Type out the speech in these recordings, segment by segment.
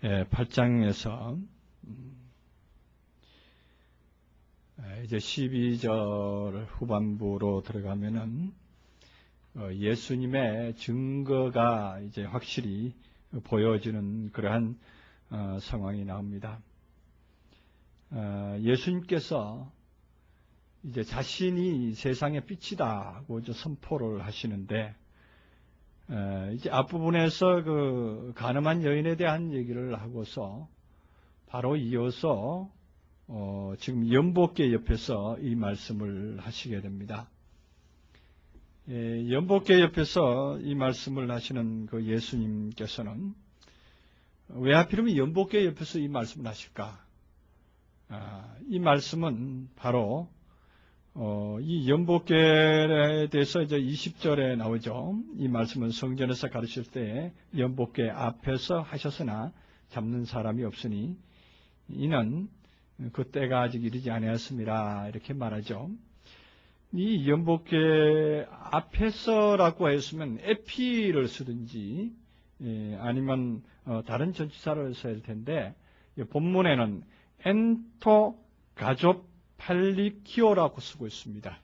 8장에서 이제 12절 후반부로 들어가면은 예수님의 증거가 이제 확실히 보여지는 그러한 상황이 나옵니다. 예수님께서 이제 자신이 세상의 빛이다고 이제 선포를 하시는데, 이제 앞부분에서 그 가늠한 여인에 대한 얘기를 하고서 바로 이어서 지금 연복궤 옆에서 이 말씀을 하시게 됩니다. 연복궤 옆에서 이 말씀을 하시는 그 예수님께서는 왜 하필이면 연복궤 옆에서 이 말씀을 하실까? 이 말씀은 바로 이 연복궤에 대해서 이제 20절에 나오죠. 이 말씀은 성전에서 가르칠 때 연복궤 앞에서 하셨으나 잡는 사람이 없으니 이는 그 때가 아직 이르지 아니하였습니다. 이렇게 말하죠. 이 연복궤 앞에서라고 했으면 에피를 쓰든지 아니면 다른 전치사를 써야 할 텐데, 본문에는 엔토 가조팔리키오라고 쓰고 있습니다.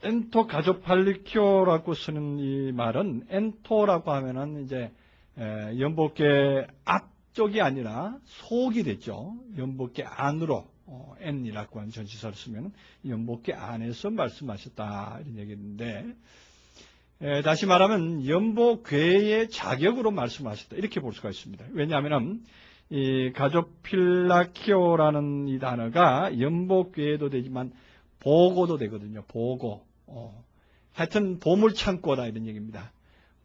엔토 가조팔리키오라고 쓰는 이 말은, 엔토라고 하면은 이제 연복궤 앞쪽이 아니라 속이 되죠. 연복궤 안으로 N이라고 하는 전치사를 쓰면 연복궤 안에서 말씀하셨다 이런 얘기인데, 다시 말하면 연복궤의 자격으로 말씀하셨다 이렇게 볼 수가 있습니다. 왜냐하면 이 가조필라키오라는 이 단어가 연복궤도 되지만 보고도 되거든요. 보고. 하여튼 보물창고다 이런 얘기입니다.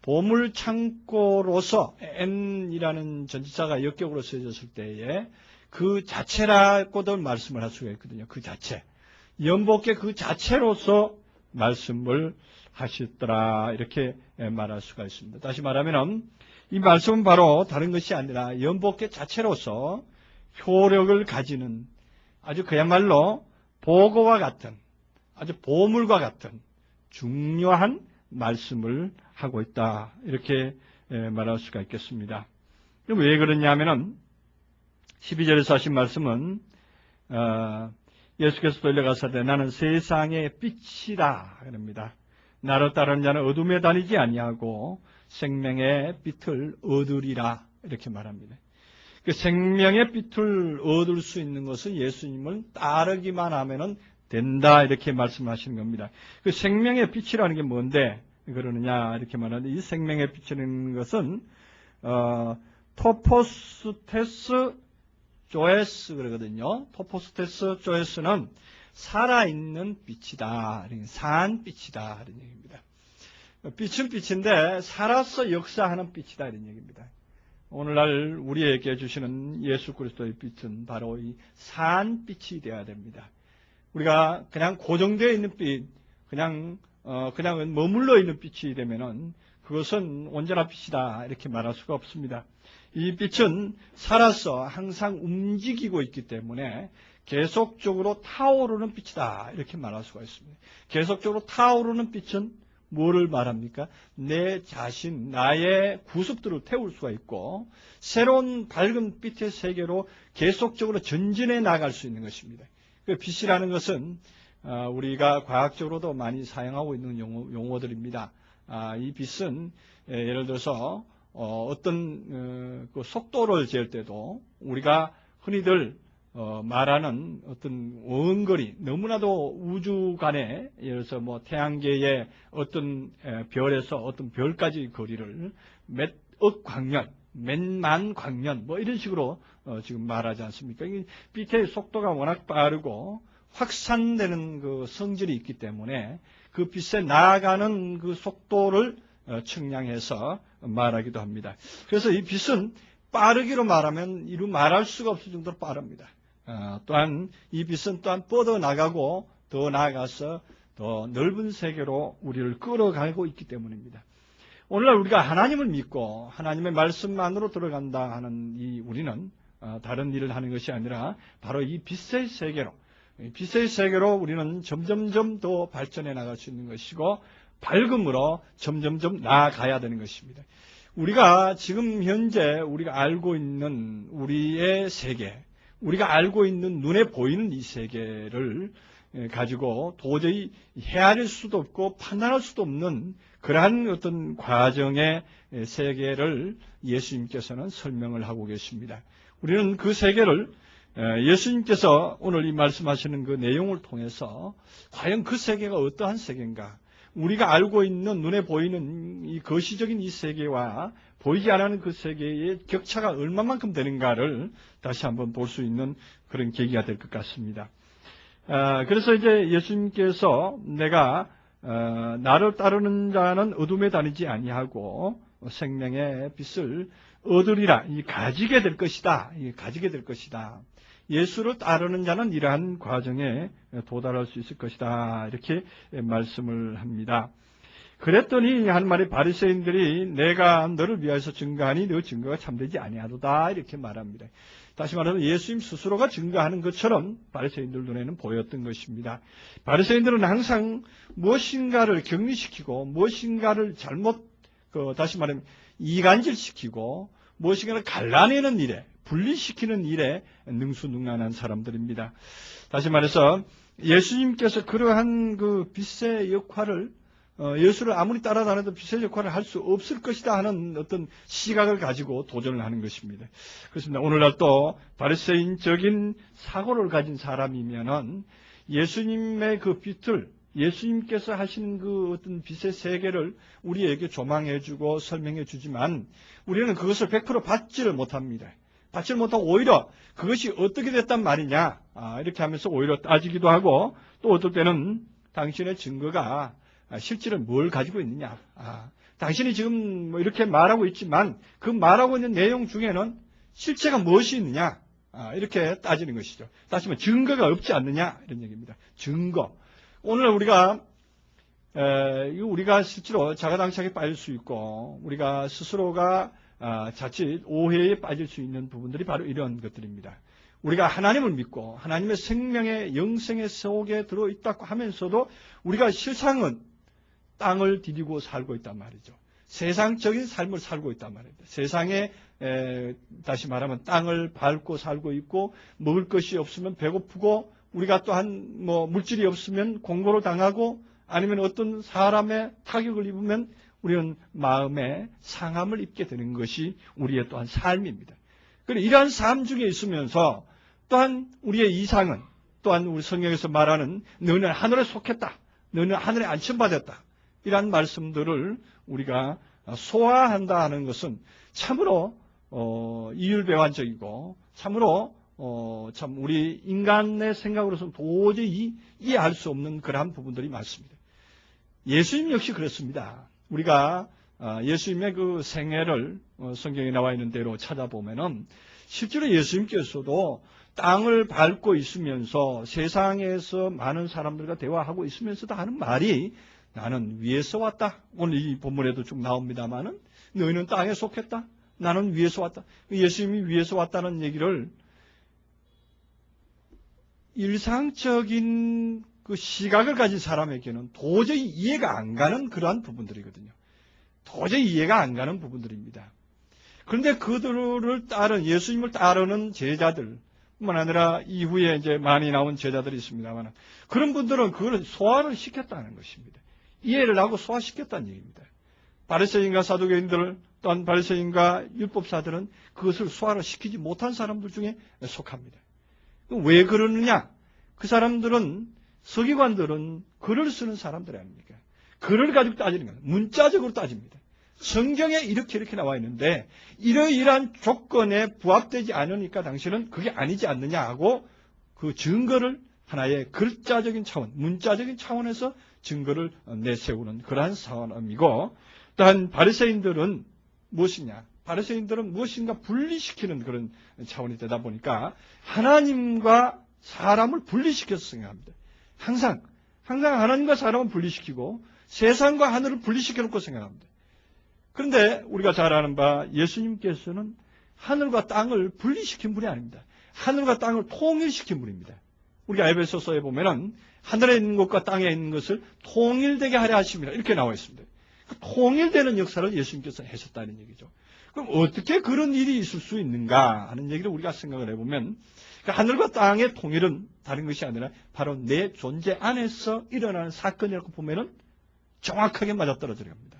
보물창고로서 N이라는 전치사가 역격으로 쓰여졌을 때에 그 자체라고도 말씀을 할 수가 있거든요. 그 자체. 연복궤 그 자체로서 말씀을 하시더라 이렇게 말할 수가 있습니다. 다시 말하면 이 말씀은 바로 다른 것이 아니라 연복궤 자체로서 효력을 가지는 아주 그야말로 보고와 같은, 아주 보물과 같은 중요한 말씀을 하고 있다 이렇게 말할 수가 있겠습니다. 왜 그러냐면은 12절에서 하신 말씀은 예수께서 돌려가사대 나는 세상의 빛이다 그럽니다. 나를 따르는 자는 어둠에 다니지 아니하고 생명의 빛을 얻으리라 이렇게 말합니다. 그 생명의 빛을 얻을 수 있는 것은 예수님을 따르기만 하면은 된다 이렇게 말씀하시는 겁니다. 그 생명의 빛이라는 게 뭔데 그러느냐 이렇게 말하는데, 이 생명의 빛이라는 것은 토포스테스 조에스 그러거든요. 토포스테스 조에스는 살아있는 빛이다, 산 빛이다 이런 얘기입니다. 빛은 빛인데 살아서 역사하는 빛이다 이런 얘기입니다. 오늘날 우리에게 주시는 예수 그리스도의 빛은 바로 이 산 빛이 되어야 됩니다. 우리가 그냥 고정되어 있는 빛, 그냥 머물러 있는 빛이 되면은 그것은 온전한 빛이다 이렇게 말할 수가 없습니다. 이 빛은 살아서 항상 움직이고 있기 때문에 계속적으로 타오르는 빛이다 이렇게 말할 수가 있습니다. 계속적으로 타오르는 빛은 뭐를 말합니까? 내 자신, 나의 구습들을 태울 수가 있고 새로운 밝은 빛의 세계로 계속적으로 전진해 나갈 수 있는 것입니다. 그 빛이라는 것은 우리가 과학적으로도 많이 사용하고 있는 용어들입니다. 이 빛은 예를 들어서 어떤 그 속도를 잴 때도 우리가 흔히들 말하는 어떤 원거리, 너무나도 우주 간에 예를 들어서 뭐 태양계의 어떤 별에서 어떤 별까지 거리를 몇억 광년, 몇만 광년 뭐 이런 식으로 지금 말하지 않습니까? 이 빛의 속도가 워낙 빠르고 확산되는 그 성질이 있기 때문에 그 빛에 나아가는 그 속도를 측량해서 말하기도 합니다. 그래서 이 빛은 빠르기로 말하면 이루 말할 수가 없을 정도로 빠릅니다. 또한 이 빛은 또한 뻗어나가고 더 나아가서 더 넓은 세계로 우리를 끌어가고 있기 때문입니다. 오늘날 우리가 하나님을 믿고 하나님의 말씀만으로 들어간다 하는 이 우리는 다른 일을 하는 것이 아니라 바로 이 빛의 세계로 우리는 점점점 더 발전해 나갈 수 있는 것이고 밝음으로 점점점 나아가야 되는 것입니다. 우리가 지금 현재 우리가 알고 있는 우리의 세계, 우리가 알고 있는 눈에 보이는 이 세계를 가지고 도저히 헤아릴 수도 없고 판단할 수도 없는 그러한 어떤 과정의 세계를 예수님께서는 설명을 하고 계십니다. 우리는 그 세계를 예수님께서 오늘 이 말씀하시는 그 내용을 통해서 과연 그 세계가 어떠한 세계인가, 우리가 알고 있는 눈에 보이는 이 거시적인 이 세계와 보이지 않는 그 세계의 격차가 얼마만큼 되는가를 다시 한번 볼 수 있는 그런 계기가 될 것 같습니다. 그래서 이제 예수님께서 내가 나를 따르는 자는 어둠에 다니지 아니하고 생명의 빛을 얻으리라, 가지게 될 것이다. 가지게 될 것이다. 예수를 따르는 자는 이러한 과정에 도달할 수 있을 것이다. 이렇게 말씀을 합니다. 그랬더니 한 마리 바리새인들이 내가 너를 위하여서 증거하니 너 증거가 참되지 아니하도다. 이렇게 말합니다. 다시 말해서 예수님 스스로가 증거하는 것처럼 바리새인들 눈에는 보였던 것입니다. 바리새인들은 항상 무엇인가를 격리시키고 무엇인가를 잘못 다시 말하면 이간질시키고 무엇인가를 갈라내는 일에, 분리시키는 일에 능수능란한 사람들입니다. 다시 말해서 예수님께서 그러한 그 빛의 역할을 예수를 아무리 따라다녀도 빛의 역할을 할 수 없을 것이다 하는 어떤 시각을 가지고 도전을 하는 것입니다. 그렇습니다. 오늘날 또 바리새인적인 사고를 가진 사람이면은 예수님의 그 빛을, 예수님께서 하시는 그 어떤 빛의 세계를 우리에게 조망해주고 설명해주지만 우리는 그것을 100% 받지를 못합니다. 받지를 못하고 오히려 그것이 어떻게 됐단 말이냐, 이렇게 하면서 오히려 따지기도 하고, 또 어떨 때는 당신의 증거가 실제로 뭘 가지고 있느냐, 당신이 지금 뭐 이렇게 말하고 있지만 그 말하고 있는 내용 중에는 실체가 무엇이 있느냐, 이렇게 따지는 것이죠. 다시 말해 증거가 없지 않느냐, 이런 얘기입니다. 증거. 오늘 우리가 실제로 자가당착에 빠질 수 있고 우리가 스스로가 자칫 오해에 빠질 수 있는 부분들이 바로 이런 것들입니다. 우리가 하나님을 믿고 하나님의 생명의 영생의 속에 들어있다고 하면서도 우리가 실상은 땅을 디디고 살고 있단 말이죠. 세상적인 삶을 살고 있단 말입니다. 세상에 다시 말하면 땅을 밟고 살고 있고 먹을 것이 없으면 배고프고 우리가 또한 물질이 없으면 공고를 당하고 아니면 어떤 사람의 타격을 입으면 우리는 마음에 상함을 입게 되는 것이 우리의 또한 삶입니다. 그런데 이러한 삶 중에 있으면서 또한 우리의 이상은 또한 우리 성경에서 말하는 너는 하늘에 속했다. 너는 하늘에 안침받았다. 이러한 말씀들을 우리가 소화한다 하는 것은 참으로 이율배반적이고 참으로 참 우리 인간의 생각으로서는 도저히 이해할 수 없는 그러한 부분들이 많습니다. 예수님 역시 그렇습니다. 우리가 예수님의 그 생애를 성경에 나와 있는 대로 찾아보면은 실제로 예수님께서도 땅을 밟고 있으면서 세상에서 많은 사람들과 대화하고 있으면서도 하는 말이 나는 위에서 왔다. 오늘 이 본문에도 쭉 나옵니다만은 너희는 땅에 속했다. 나는 위에서 왔다. 예수님이 위에서 왔다는 얘기를 일상적인 그 시각을 가진 사람에게는 도저히 이해가 안 가는 그러한 부분들이거든요. 도저히 이해가 안 가는 부분들입니다. 그런데 그들을 따른 예수님을 따르는 제자들 뿐만 아니라 이후에 이제 많이 나온 제자들이 있습니다만 그런 분들은 그걸 소화를 시켰다는 것입니다. 이해를 하고 소화시켰다는 얘기입니다. 바리새인과 사두개인들 또한 바리새인과 율법사들은 그것을 소화를 시키지 못한 사람들 중에 속합니다. 왜 그러느냐? 그 사람들은 서기관들은 글을 쓰는 사람들 아닙니까? 글을 가지고 따지는 거예요. 문자적으로 따집니다. 성경에 이렇게 나와 있는데 이러이러한 조건에 부합되지 않으니까 당신은 그게 아니지 않느냐 하고 그 증거를 하나의 글자적인 차원, 문자적인 차원에서 증거를 내세우는 그러한 사람이고 또한 바리새인들은 무엇이냐? 바리새인들은 무엇인가 분리시키는 그런 차원이 되다 보니까 하나님과 사람을 분리시켜서 생각합니다. 항상 하나님과 사람을 분리시키고 세상과 하늘을 분리시켜놓고 생각합니다. 그런데 우리가 잘 아는 바 예수님께서는 하늘과 땅을 분리시킨 분이 아닙니다. 하늘과 땅을 통일시킨 분입니다. 우리가 에베소서에 보면은 하늘에 있는 것과 땅에 있는 것을 통일되게 하려 하십니다. 이렇게 나와 있습니다. 통일되는 역사를 예수님께서 하셨다는 얘기죠. 그럼 어떻게 그런 일이 있을 수 있는가 하는 얘기를 우리가 생각을 해보면 하늘과 땅의 통일은 다른 것이 아니라 바로 내 존재 안에서 일어나는 사건이라고 보면은 정확하게 맞아떨어져야 합니다.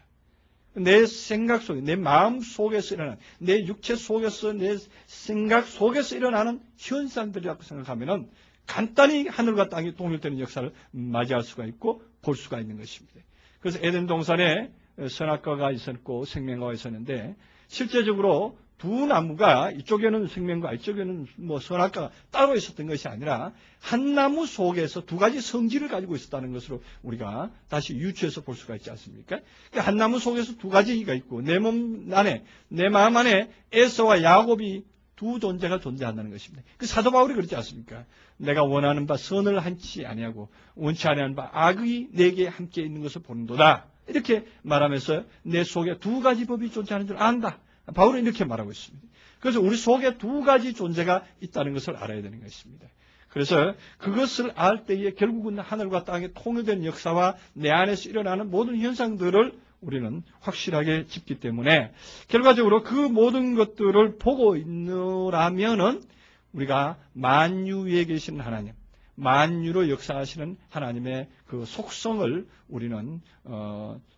내 생각 속에, 내 마음 속에서 일어나는, 내 육체 속에서, 내 생각 속에서 일어나는 현상들이라고 생각하면은 간단히 하늘과 땅이 통일되는 역사를 맞이할 수가 있고 볼 수가 있는 것입니다. 그래서 에덴 동산에 선악과가 있었고 생명과가 있었는데 실제적으로 두 나무가 이쪽에는 생명과 이쪽에는 선악과가 따로 있었던 것이 아니라 한 나무 속에서 두 가지 성질을 가지고 있었다는 것으로 우리가 다시 유추해서 볼 수가 있지 않습니까? 한 나무 속에서 두 가지가 있고 내 몸 안에, 내 마음 안에 에서와 야곱이 두 존재가 존재한다는 것입니다. 그 사도 바울이 그렇지 않습니까? 내가 원하는 바 선을 한치 아니하고 원치 아니하는 바 악이 내게 함께 있는 것을 보는도다. 이렇게 말하면서 내 속에 두 가지 법이 존재하는 줄 안다. 바울은 이렇게 말하고 있습니다. 그래서 우리 속에 두 가지 존재가 있다는 것을 알아야 되는 것입니다. 그래서 그것을 알 때에 결국은 하늘과 땅의 통일된 역사와 내 안에서 일어나는 모든 현상들을 우리는 확실하게 짚기 때문에 결과적으로 그 모든 것들을 보고 있느라면은 우리가 만유 위에 계시는 하나님, 만유로 역사하시는 하나님의 그 속성을 우리는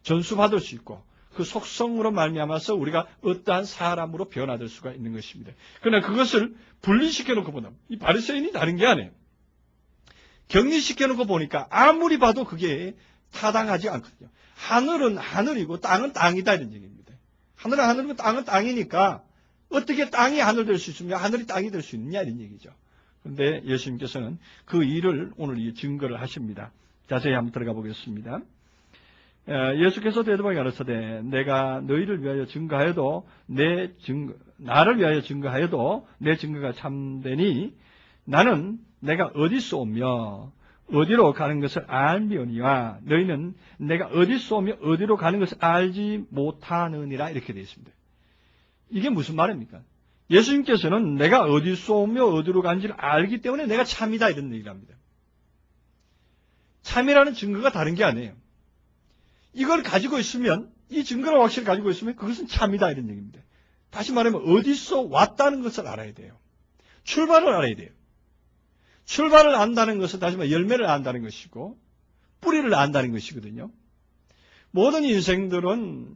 전수받을 수 있고 그 속성으로 말미암아서 우리가 어떠한 사람으로 변화될 수가 있는 것입니다. 그러나 그것을 분리시켜 놓고 보면 이 바리새인이 다른 게 아니에요. 격리시켜 놓고 보니까 아무리 봐도 그게 타당하지 않거든요. 하늘은 하늘이고 땅은 땅이다 이런 얘기입니다. 하늘은 하늘이고 땅은 땅이니까 어떻게 땅이 하늘 될 수 있으며 하늘이 땅이 될 수 있느냐 이런 얘기죠. 그런데 예수님께서는 그 일을 오늘 증거를 하십니다. 자세히 한번 들어가 보겠습니다. 예수께서 대답하여 가라사대 내가 너희를 위하여 증거하여도 나를 위하여 증거하여도 내 증거가 참되니 나는 내가 어디서 오며 어디로 가는 것을 알미오니와 너희는 내가 어디서 오며 어디로 가는 것을 알지 못하느니라 이렇게 되어 있습니다. 이게 무슨 말입니까? 예수님께서는 내가 어디서 오며 어디로 가는지를 알기 때문에 내가 참이다 이런 얘기를 합니다. 참이라는 증거가 다른 게 아니에요. 이걸 가지고 있으면 이 증거를 확실히 가지고 있으면 그것은 참이다 이런 얘기입니다. 다시 말하면 어디서 왔다는 것을 알아야 돼요. 출발을 알아야 돼요. 출발을 안다는 것은 다시 말해 열매를 안다는 것이고 뿌리를 안다는 것이거든요. 모든 인생들은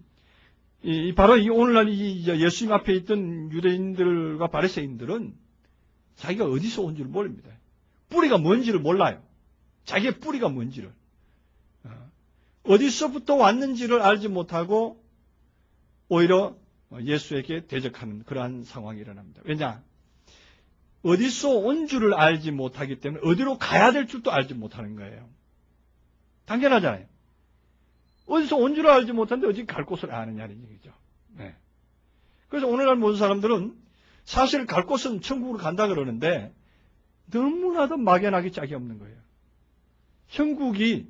바로 이 오늘날 예수님 앞에 있던 유대인들과 바리새인들은 자기가 어디서 온 줄 모릅니다. 뿌리가 뭔지를 몰라요. 자기의 뿌리가 뭔지를. 어디서부터 왔는지를 알지 못하고 오히려 예수에게 대적하는 그러한 상황이 일어납니다. 왜냐? 어디서 온 줄을 알지 못하기 때문에 어디로 가야 될 줄도 알지 못하는 거예요. 당연하잖아요. 어디서 온 줄을 알지 못하는데 어디 갈 곳을 아느냐는 얘기죠. 네. 그래서 오늘날 모든 사람들은 사실 갈 곳은 천국으로 간다 그러는데 너무나도 막연하게 짝이 없는 거예요. 천국이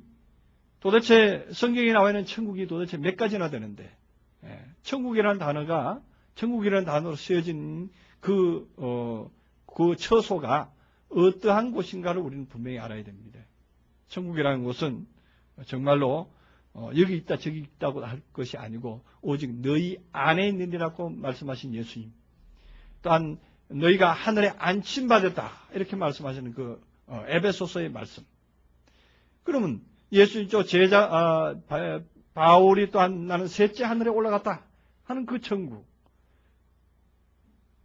도대체 성경에 나와 있는 천국이 도대체 몇 가지나 되는데 천국이라는 단어로 쓰여진 그 처소가 어떠한 곳인가를 우리는 분명히 알아야 됩니다. 천국이라는 곳은 정말로 여기 있다 저기 있다고 할 것이 아니고 오직 너희 안에 있느니라고 말씀하신 예수님, 또한 너희가 하늘에 안침받았다 이렇게 말씀하시는 그 에베소서의 말씀. 그러면 예수님 바울이 또한 나는 셋째 하늘에 올라갔다 하는 그 천국,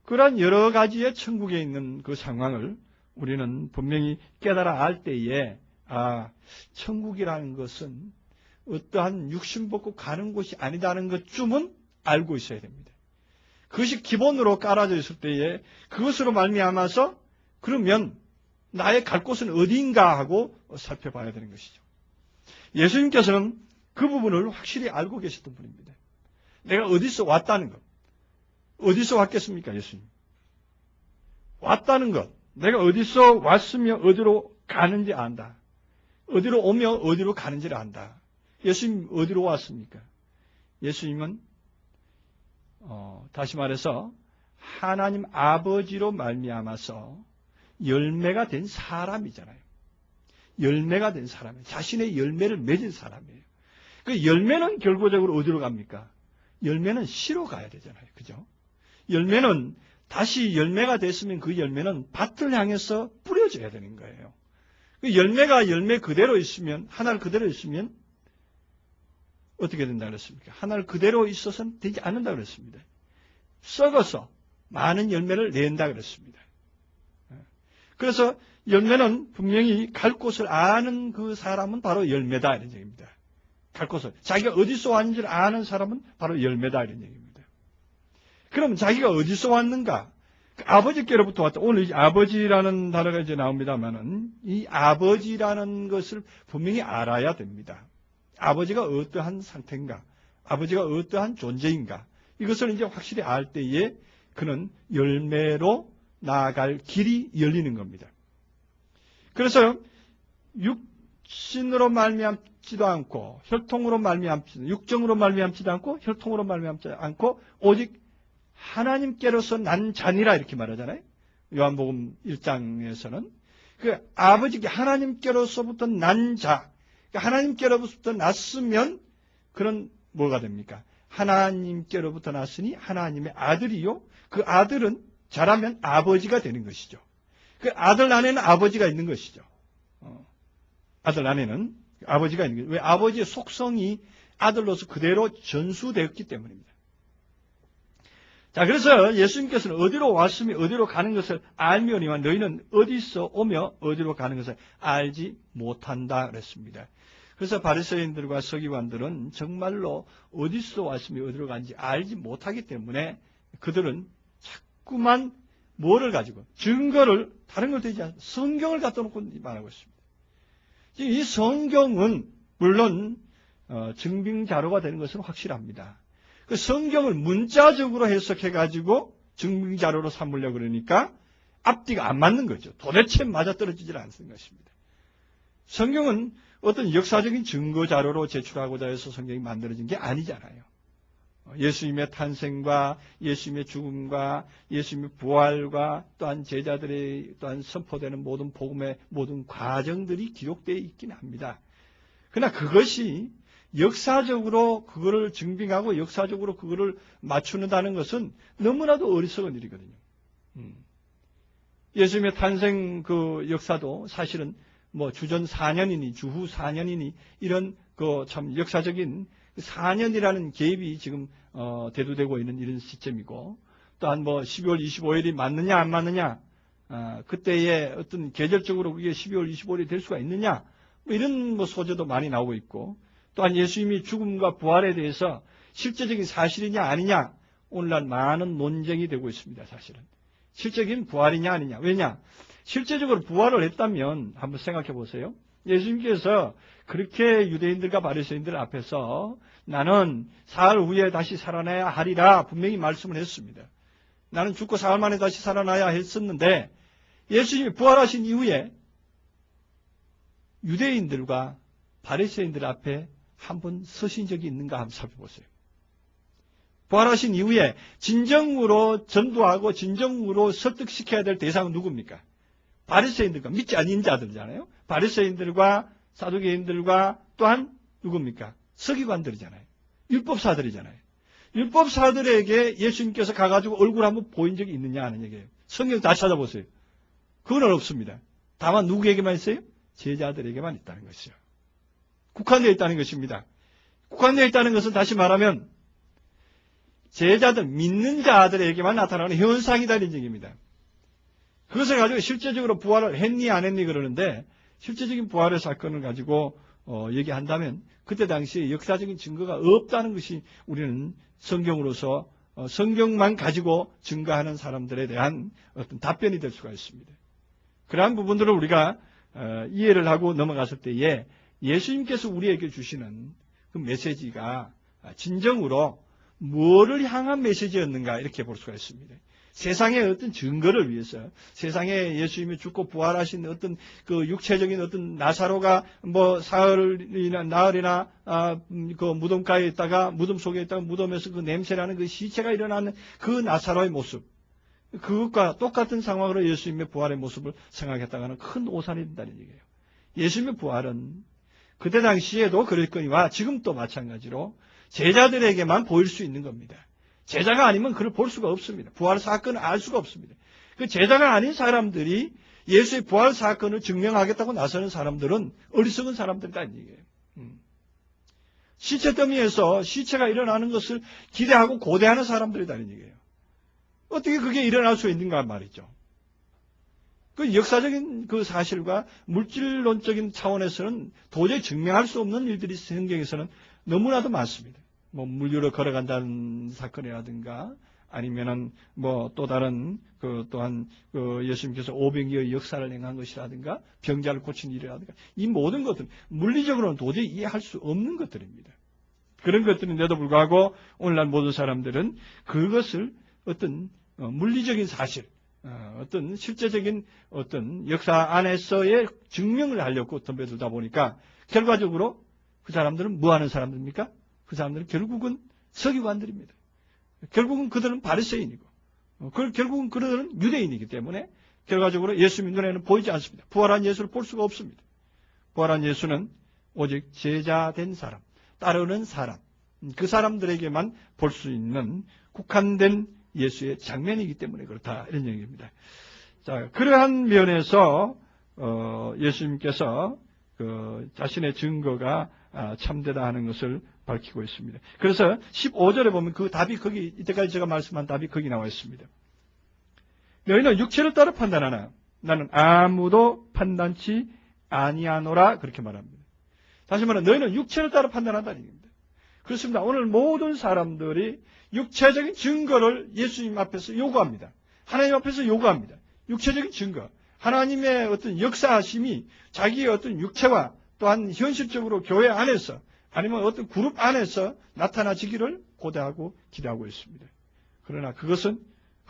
그러한 여러 가지의 천국에 있는 그 상황을 우리는 분명히 깨달아 알 때에 천국이라는 것은 어떠한 육신 벗고 가는 곳이 아니다는 것쯤은 알고 있어야 됩니다. 그것이 기본으로 깔아져 있을 때에 그것으로 말미암아서 그러면 나의 갈 곳은 어디인가 하고 살펴봐야 되는 것이죠. 예수님께서는 그 부분을 확실히 알고 계셨던 분입니다. 내가 어디서 왔다는 것. 어디서 왔겠습니까, 예수님? 왔다는 것. 내가 어디서 왔으며 어디로 가는지 안다. 어디로 오며 어디로 가는지를 안다. 예수님 어디로 왔습니까? 예수님은 다시 말해서 하나님 아버지로 말미암아서 열매가 된 사람이잖아요. 열매가 된 사람이에요. 자신의 열매를 맺은 사람이에요. 그 열매는 결과적으로 어디로 갑니까? 열매는 씨로 가야 되잖아요. 그죠? 열매는 다시 열매가 됐으면 그 열매는 밭을 향해서 뿌려져야 되는 거예요. 그 열매가 열매 그대로 있으면, 하나를 그대로 있으면 어떻게 된다 그랬습니까? 하나를 그대로 있어서는 되지 않는다 그랬습니다. 썩어서 많은 열매를 낸다 그랬습니다. 그래서 열매는 분명히 갈 곳을 아는 그 사람은 바로 열매다 이런 얘기입니다. 갈 곳을. 자기가 어디서 왔는지를 아는 사람은 바로 열매다 이런 얘기입니다. 그럼 자기가 어디서 왔는가? 그 아버지께로부터 왔다. 오늘 이 아버지라는 단어가 이제 나옵니다만은 이 아버지라는 것을 분명히 알아야 됩니다. 아버지가 어떠한 상태인가? 아버지가 어떠한 존재인가? 이것을 이제 확실히 알 때에 그는 열매로 나아갈 길이 열리는 겁니다. 그래서 육신으로 말미암지도 않고 혈통으로 말미암지도 육정으로 말미암지도 않고 혈통으로 말미암지 않고 오직 하나님께로서 난 자니라 이렇게 말하잖아요. 요한복음 1장에서는 그 아버지께 하나님께로서부터 난 자, 하나님께로부터 났으면 그런 뭐가 됩니까? 하나님께로부터 났으니 하나님의 아들이요. 그 아들은 자라면 아버지가 되는 것이죠. 그 아들 안에는 아버지가 있는 것이죠. 아들 안에는 아버지가 있는 거죠. 왜? 아버지의 속성이 아들로서 그대로 전수되었기 때문입니다. 자, 그래서 예수님께서는 어디로 왔으며 어디로 가는 것을 알며니와 너희는 어디서 오며 어디로 가는 것을 알지 못한다 그랬습니다. 그래서 바리새인들과 서기관들은 정말로 어디서 왔으며 어디로 가는지 알지 못하기 때문에 그들은 자꾸만 뭐를 가지고 증거를 다른 걸 대지 않습니다. 성경을 갖다 놓고 말하고 있습니다. 이 성경은 물론 증빙자료가 되는 것은 확실합니다. 그 성경을 문자적으로 해석해가지고 증빙자료로 삼으려고 그러니까 앞뒤가 안 맞는 거죠. 도대체 맞아떨어지질 않는 것입니다. 성경은 어떤 역사적인 증거자료로 제출하고자 해서 성경이 만들어진 게 아니잖아요. 예수님의 탄생과 예수님의 죽음과 예수님의 부활과 또한 제자들의 또한 선포되는 모든 복음의 모든 과정들이 기록되어 있긴 합니다. 그러나 그것이 역사적으로 그거를 증빙하고 역사적으로 그거를 맞추는다는 것은 너무나도 어리석은 일이거든요. 예수님의 탄생 그 역사도 사실은 뭐 주전 4년이니 주후 4년이니 이런 그 참 역사적인 4년이라는 개입이 지금 대두되고 있는 이런 시점이고 또한 뭐 12월 25일이 맞느냐 안 맞느냐 그때에 어떤 계절적으로 그게 12월 25일이 될 수가 있느냐 뭐 이런 뭐 소재도 많이 나오고 있고 또한 예수님이 죽음과 부활에 대해서 실제적인 사실이냐 아니냐 오늘날 많은 논쟁이 되고 있습니다. 사실은 실제적인 부활이냐 아니냐. 왜냐? 실제적으로 부활을 했다면 한번 생각해 보세요. 예수님께서 그렇게 유대인들과 바리새인들 앞에서 나는 사흘 후에 다시 살아나야 하리라 분명히 말씀을 했습니다. 나는 죽고 사흘 만에 다시 살아나야 했었는데 예수님이 부활하신 이후에 유대인들과 바리새인들 앞에 한번 서신 적이 있는가 한번 살펴보세요. 부활하신 이후에 진정으로 전도하고 진정으로 설득시켜야 될 대상은 누굽니까? 바리새인들과 믿지 않는 자들이잖아요. 바리새인들과 사두개인들과 또한 누굽니까? 서기관들이잖아요. 율법사들이잖아요. 율법사들에게 예수님께서 가가지고 얼굴 한번 보인 적이 있느냐 하는 얘기예요. 성경 다 찾아보세요. 그건 없습니다. 다만 누구에게만 있어요? 제자들에게만 있다는 것이죠. 국한되어 있다는 것입니다. 국한되어 있다는 것은 다시 말하면 제자들, 믿는 자들에게만 나타나는 현상이다 이런 얘기입니다. 그것을 가지고 실제적으로 부활을 했니 안 했니 그러는데 실제적인 부활의 사건을 가지고 얘기한다면 그때 당시에 역사적인 증거가 없다는 것이 우리는 성경으로서 성경만 가지고 증거하는 사람들에 대한 어떤 답변이 될 수가 있습니다. 그러한 부분들을 우리가 이해를 하고 넘어갔을 때에 예수님께서 우리에게 주시는 그 메시지가 진정으로 뭐를 향한 메시지였는가 이렇게 볼 수가 있습니다. 세상의 어떤 증거를 위해서 세상에 예수님이 죽고 부활하신 어떤 그 육체적인 어떤 나사로가 뭐 사흘이나 나흘이나 그 무덤가에 있다가 무덤 속에 있다가 무덤에서 그 냄새나는 그 시체가 일어나는 그 나사로의 모습 그것과 똑같은 상황으로 예수님의 부활의 모습을 생각했다가는 큰 오산이 된다는 얘기예요. 예수님의 부활은 그때 당시에도 그랬거니와 지금도 마찬가지로 제자들에게만 보일 수 있는 겁니다. 제자가 아니면 그를 볼 수가 없습니다. 부활 사건을 알 수가 없습니다. 그 제자가 아닌 사람들이 예수의 부활 사건을 증명하겠다고 나서는 사람들은 어리석은 사람들이다 이 얘기예요. 시체 더미에서 시체가 일어나는 것을 기대하고 고대하는 사람들이라는 얘기예요. 어떻게 그게 일어날 수 있는가 말이죠. 그 역사적인 그 사실과 물질론적인 차원에서는 도저히 증명할 수 없는 일들이 성경에서는 너무나도 많습니다. 뭐 물류로 걸어간다는 사건이라든가 아니면은 뭐 또 다른 그 또한 그 예수님께서 500여의 역사를 행한 것이라든가 병자를 고친 일이라든가 이 모든 것들은 물리적으로는 도저히 이해할 수 없는 것들입니다. 그런 것들인데도 불구하고 오늘날 모든 사람들은 그것을 어떤 물리적인 사실, 어떤 실제적인 어떤 역사 안에서의 증명을 하려고 덤벼들다 보니까 결과적으로 그 사람들은 뭐 하는 사람들입니까? 그 사람들은 결국은 서기관들입니다. 결국은 그들은 바리새인이고 결국은 그들은 유대인이기 때문에 결과적으로 예수님 눈에는 보이지 않습니다. 부활한 예수를 볼 수가 없습니다. 부활한 예수는 오직 제자된 사람, 따르는 사람, 그 사람들에게만 볼 수 있는 국한된 예수의 장면이기 때문에 그렇다 이런 얘기입니다. 자, 그러한 면에서 예수님께서 그 자신의 증거가 참되다 하는 것을 밝히고 있습니다. 그래서 15절에 보면 그 답이 거기 이때까지 제가 말씀한 답이 거기 나와 있습니다. 너희는 육체를 따라 판단하나 나는 아무도 판단치 아니하노라 그렇게 말합니다. 다시 말하면 너희는 육체를 따라 판단한다는 얘기입니다. 그렇습니다. 오늘 모든 사람들이 육체적인 증거를 예수님 앞에서 요구합니다. 하나님 앞에서 요구합니다. 육체적인 증거. 하나님의 어떤 역사하심이 자기의 어떤 육체와 또한 현실적으로 교회 안에서 아니면 어떤 그룹 안에서 나타나지기를 고대하고 기대하고 있습니다. 그러나 그것은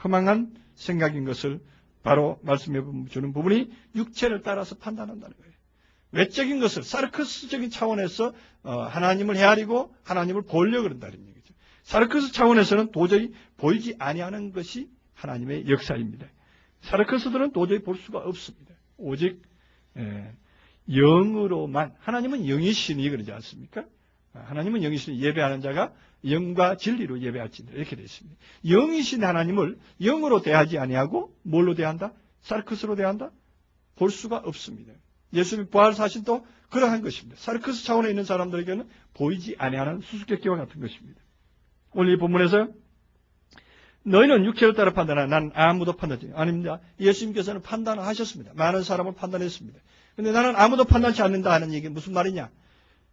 허망한 생각인 것을 바로 말씀해 주는 부분이 육체를 따라서 판단한다는 거예요. 외적인 것을 사르크스적인 차원에서 하나님을 헤아리고 하나님을 보려고 그런다는 얘기죠. 사르크스 차원에서는 도저히 보이지 아니하는 것이 하나님의 역사입니다. 사르크스들은 도저히 볼 수가 없습니다. 오직 영으로만, 하나님은 영이시니 그러지 않습니까? 하나님은 영이시니 예배하는 자가 영과 진리로 예배할지니라 이렇게 되어 있습니다. 영이신 하나님을 영으로 대하지 아니하고 뭘로 대한다? 사르크스로 대한다? 볼 수가 없습니다. 예수님의 부활 사실도 그러한 것입니다. 사르크스 차원에 있는 사람들에게는 보이지 아니하는 수수께끼와 같은 것입니다. 오늘 이 본문에서 너희는 육체를 따라 판단하나 난 아무도 판단하지 아닙니다. 예수님께서는 판단을 하셨습니다. 많은 사람을 판단했습니다. 그런데 나는 아무도 판단치 않는다 하는 얘기는 무슨 말이냐?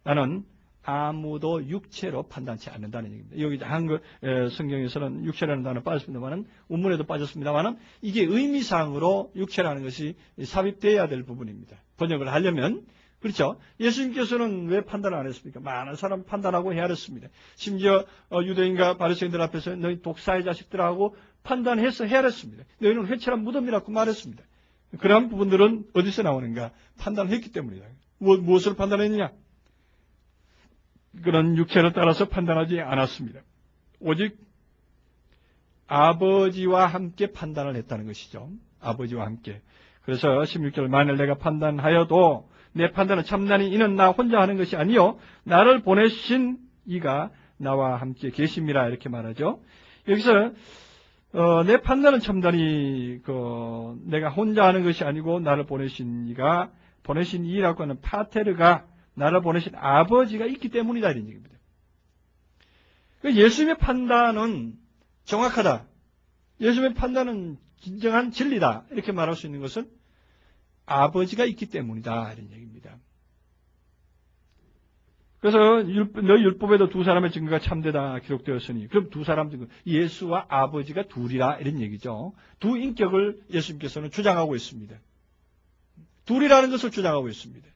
나는 아무도 육체로 판단치 않는다는 얘기입니다. 여기 한글 성경에서는 육체라는 단어 빠졌습니다만은 원문에도 빠졌습니다만은 이게 의미상으로 육체라는 것이 삽입되어야 될 부분입니다. 번역을 하려면 그렇죠. 예수님께서는 왜 판단을 안 했습니까? 많은 사람 판단하고 헤아렸습니다. 심지어 유대인과 바리새인들 앞에서 너희 독사의 자식들하고 판단해서 헤아렸습니다. 너희는 회칠한 무덤이라고 말했습니다. 그러한 부분들은 어디서 나오는가? 판단을 했기 때문이다. 무엇을 판단했느냐? 그런 육체를 따라서 판단하지 않았습니다. 오직 아버지와 함께 판단을 했다는 것이죠. 아버지와 함께. 그래서 16절 만일 내가 판단하여도 내 판단은 참나니 이는 나 혼자 하는 것이 아니요 나를 보내신 이가 나와 함께 계심이라 이렇게 말하죠. 여기서 내 판단은 참다니 내가 혼자 하는 것이 아니고 나를 보내신 이가 보내신 이라고 하는 파테르가 나를 보내신 아버지가 있기 때문이다 이런 얘기입니다. 예수님의 판단은 정확하다. 예수님의 판단은 진정한 진리다. 이렇게 말할 수 있는 것은 아버지가 있기 때문이다 이런 얘기입니다. 그래서 너희 율법에도 두 사람의 증거가 참되다 기록되었으니 그럼 두 사람 증거 예수와 아버지가 둘이라 이런 얘기죠. 두 인격을 예수님께서는 주장하고 있습니다. 둘이라는 것을 주장하고 있습니다.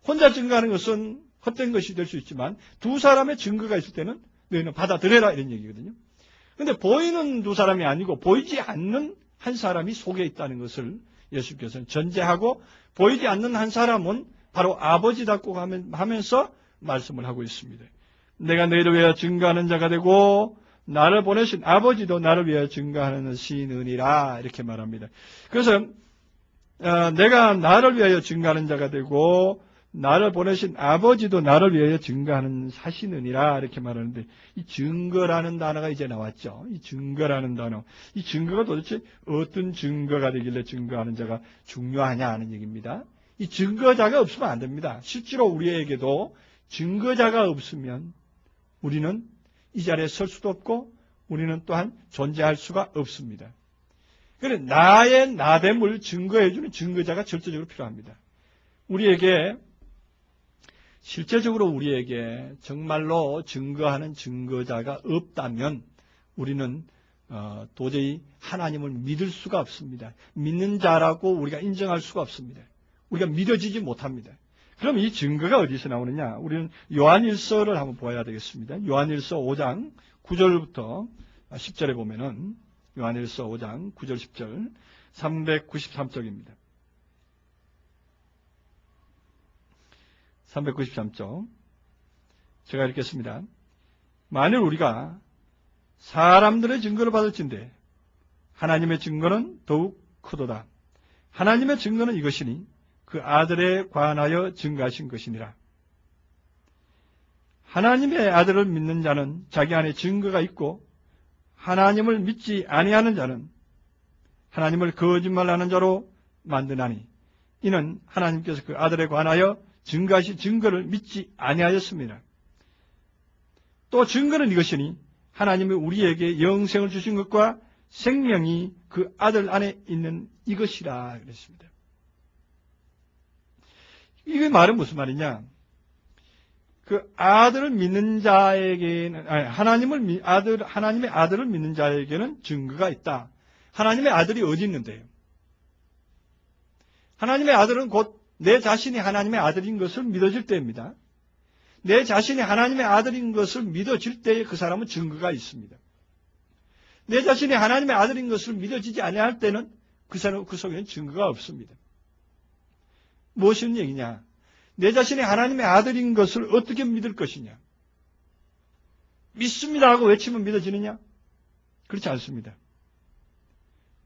혼자 증거하는 것은 헛된 것이 될 수 있지만 두 사람의 증거가 있을 때는 너희는 받아들여라 이런 얘기거든요. 그런데 보이는 두 사람이 아니고 보이지 않는 한 사람이 속에 있다는 것을 예수님께서는 전제하고 보이지 않는 한 사람은 바로 아버지다고 하면서 말씀을 하고 있습니다. 내가 너희를 위하여 증거하는 자가 되고 나를 보내신 아버지도 나를 위하여 증거하는 시인이라 이렇게 말합니다. 그래서 내가 나를 위하여 증거하는 자가 되고 나를 보내신 아버지도 나를 위하여 증거하는 사시느니라 이렇게 말하는데 이 증거라는 단어가 이제 나왔죠. 이 증거라는 단어. 이 증거가 도대체 어떤 증거가 되길래 증거하는 자가 중요하냐 하는 얘기입니다. 이 증거자가 없으면 안 됩니다. 실제로 우리에게도 증거자가 없으면 우리는 이 자리에 설 수도 없고 우리는 또한 존재할 수가 없습니다. 그래서 나의 나됨을 증거해주는 증거자가 절대적으로 필요합니다. 우리에게 실제적으로 우리에게 정말로 증거하는 증거자가 없다면 우리는 도저히 하나님을 믿을 수가 없습니다. 믿는 자라고 우리가 인정할 수가 없습니다. 우리가 믿어지지 못합니다. 그럼 이 증거가 어디서 나오느냐? 우리는 요한일서를 한번 보아야 되겠습니다. 요한일서 5장 9절부터 10절에 보면은 요한일서 5장 9절 10절 393쪽입니다. 393쪽 제가 읽겠습니다. 만일 우리가 사람들의 증거를 받을진대 하나님의 증거는 더욱 크도다. 하나님의 증거는 이것이니 그 아들에 관하여 증거하신 것이니라. 하나님의 아들을 믿는 자는 자기 안에 증거가 있고 하나님을 믿지 아니하는 자는 하나님을 거짓말하는 자로 만드나니 이는 하나님께서 그 아들에 관하여 증거하신 증거를 믿지 아니하였습니다. 또 증거는 이것이니 하나님이 우리에게 영생을 주신 것과 생명이 그 아들 안에 있는 이것이라 그랬습니다. 이게 말은 무슨 말이냐? 그 아들을 믿는 자에게는 하나님의 아들을 믿는 자에게는 증거가 있다. 하나님의 아들이 어디 있는데요? 하나님의 아들은 곧 내 자신이 하나님의 아들인 것을 믿어질 때입니다. 내 자신이 하나님의 아들인 것을 믿어질 때에 그 사람은 증거가 있습니다. 내 자신이 하나님의 아들인 것을 믿어지지 아니할 때는 그 사람 그 속에는 증거가 없습니다. 무엇인 얘기냐? 내 자신이 하나님의 아들인 것을 어떻게 믿을 것이냐? 믿습니다 하고 외치면 믿어지느냐? 그렇지 않습니다.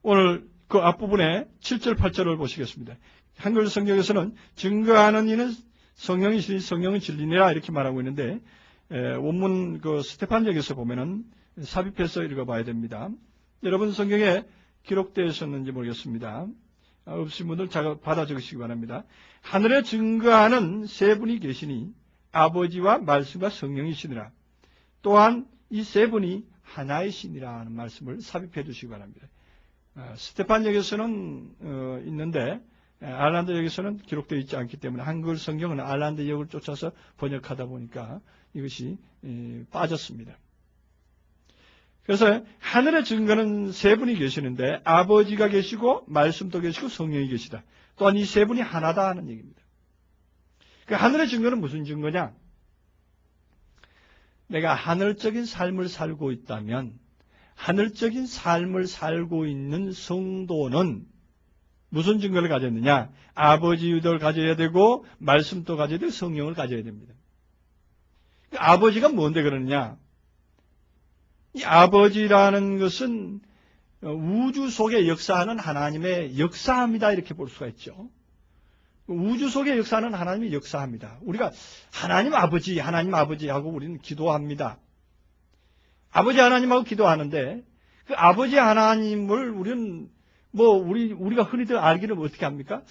오늘 그 앞부분에 7절, 8절을 보시겠습니다. 한글 성경에서는 증거하는 이는 성령이시니 성령은 진리니라 이렇게 말하고 있는데 원문 그 스테판역에서 보면은 삽입해서 읽어봐야 됩니다. 여러분 성경에 기록되어 있었는지 모르겠습니다. 없으신 분들 받아 적으시기 바랍니다. 하늘에 증거하는 세 분이 계시니 아버지와 말씀과 성령이시니라. 또한 이 세 분이 하나이시니라 하는 말씀을 삽입해 주시기 바랍니다. 스테판역에서는 있는데 알란드역에서는 기록되어 있지 않기 때문에 한글 성경은 알란드역을 쫓아서 번역하다 보니까 이것이 빠졌습니다. 그래서 하늘의 증거는 세 분이 계시는데 아버지가 계시고 말씀도 계시고 성령이 계시다. 또한 이 세 분이 하나다 하는 얘기입니다. 그 하늘의 증거는 무슨 증거냐? 내가 하늘적인 삶을 살고 있다면 하늘적인 삶을 살고 있는 성도는 무슨 증거를 가졌느냐? 아버지 유도를 가져야 되고 말씀도 가져야 되고 성령을 가져야 됩니다. 아버지가 뭔데 그러느냐? 이 아버지라는 것은 우주 속에 역사하는 하나님의 역사합니다. 이렇게 볼 수가 있죠. 우주 속에 역사하는 하나님이 역사합니다. 우리가 하나님 아버지 하고 우리는 기도합니다. 아버지 하나님하고 기도하는데 그 아버지 하나님을 우리는 우리가 흔히들 알기를 어떻게 합니까?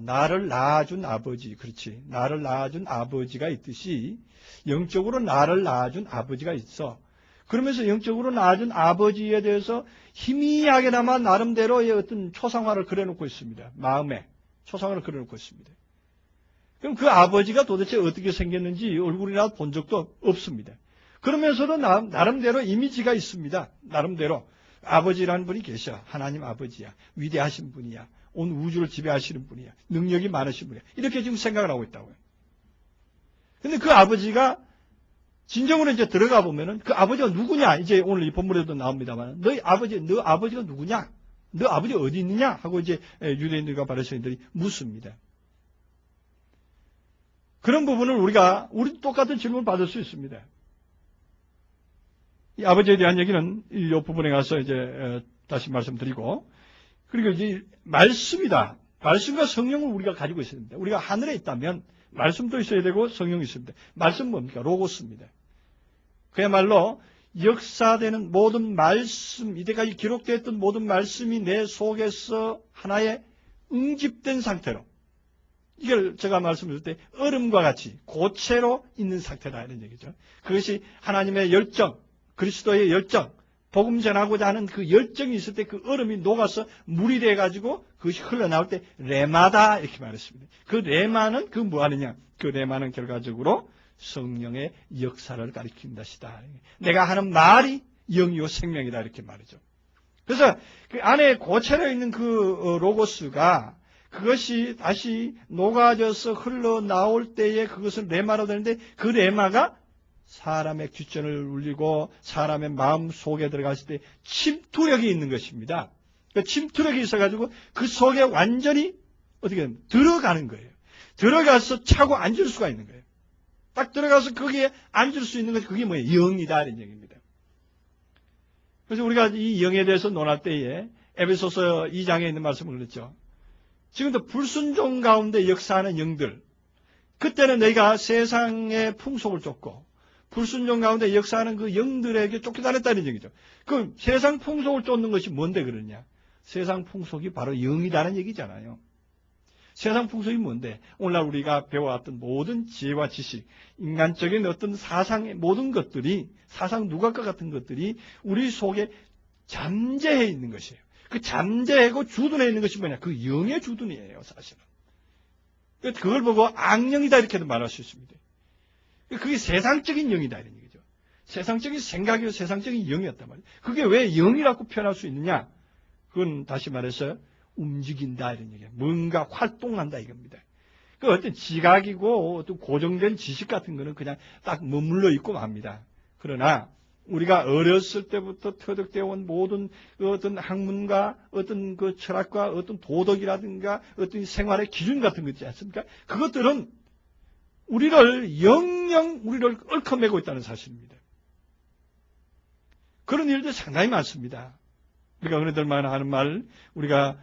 나를 낳아준 아버지. 그렇지. 나를 낳아준 아버지가 있듯이 영적으로 나를 낳아준 아버지가 있어. 그러면서 영적으로 낳아준 아버지에 대해서 희미하게나마 나름대로의 어떤 초상화를 그려놓고 있습니다. 마음에 초상화를 그려놓고 있습니다. 그럼 그 아버지가 도대체 어떻게 생겼는지 얼굴이나 본 적도 없습니다. 그러면서도 나름대로 이미지가 있습니다. 나름대로. 아버지라는 분이 계셔. 하나님 아버지야. 위대하신 분이야. 온 우주를 지배하시는 분이야. 능력이 많으신 분이야. 이렇게 지금 생각을 하고 있다고요. 근데 그 아버지가 진정으로 이제 들어가 보면은 그 아버지가 누구냐? 이제 오늘 이 본문에도 나옵니다만 너 아버지가 누구냐? 너 아버지 어디 있느냐? 하고 이제 유대인들과 바리새인들이 묻습니다. 그런 부분을 우리도 똑같은 질문을 받을 수 있습니다. 이 아버지에 대한 얘기는 이 부분에 가서 이제 다시 말씀드리고, 그리고 이제 말씀이다. 말씀과 성령을 우리가 가지고 있어야 됩니다. 우리가 하늘에 있다면 말씀도 있어야 되고 성령이 있습니다. 말씀 뭡니까? 로고스입니다. 그야말로 역사되는 모든 말씀, 이때까지 기록되었던 모든 말씀이 내 속에서 하나의 응집된 상태로, 이걸 제가 말씀드릴 때 얼음과 같이 고체로 있는 상태다 이런 얘기죠. 그것이 하나님의 열정, 그리스도의 열정, 복음 전하고자 하는 그 열정이 있을 때 그 얼음이 녹아서 물이 돼가지고 그것이 흘러나올 때 레마다 이렇게 말했습니다. 그 레마는 그 뭐하느냐? 그 레마는 결과적으로 성령의 역사를 가리킨 것이다. 내가 하는 말이 영이요 생명이다 이렇게 말이죠. 그래서 그 안에 고체로 있는 그 로고스가 그것이 다시 녹아져서 흘러나올 때에 그것은 레마로 되는데 그 레마가 사람의 귓전을 울리고 사람의 마음 속에 들어갔을 때 침투력이 있는 것입니다. 그 침투력이 있어가지고 그 속에 완전히 어떻게 됩니까? 들어가는 거예요. 들어가서 차고 앉을 수가 있는 거예요. 딱 들어가서 거기에 앉을 수 있는 것이 그게 뭐예요? 영이다 이런 얘기입니다. 그래서 우리가 이 영에 대해서 논할 때에 에베소서 2장에 있는 말씀을 그랬죠. 지금도 불순종 가운데 역사하는 영들, 그때는 내가 세상의 풍속을 쫓고 불순종 가운데 역사하는 그 영들에게 쫓겨다녔다는 얘기죠. 그 세상 풍속을 쫓는 것이 뭔데 그러냐? 세상 풍속이 바로 영이라는 얘기잖아요. 세상 풍속이 뭔데? 오늘날 우리가 배워왔던 모든 지혜와 지식, 인간적인 어떤 사상의 모든 것들이, 사상 누각과 같은 것들이 우리 속에 잠재해 있는 것이에요. 그 잠재하고 주둔해 있는 것이 뭐냐? 그 영의 주둔이에요, 사실은. 그걸 보고 악령이다 이렇게도 말할 수 있습니다. 그게 세상적인 영이다 이런 얘기죠. 세상적인 생각이고 세상적인 영이었단 말이에요. 그게 왜 영이라고 표현할 수 있느냐? 그건 다시 말해서 움직인다 이런 얘기예요. 뭔가 활동한다 이겁니다. 그 어떤 지각이고 어떤 고정된 지식 같은 거는 그냥 딱 머물러 있고 맙니다. 그러나 우리가 어렸을 때부터 터득되어 온 모든 어떤 학문과 어떤 그 철학과 어떤 도덕이라든가 어떤 생활의 기준 같은 거 있지 않습니까? 그것들은 우리를 영영 우리를 얽어매고 있다는 사실입니다. 그런 일도 상당히 많습니다. 우리가 어른들만 하는 말, 우리가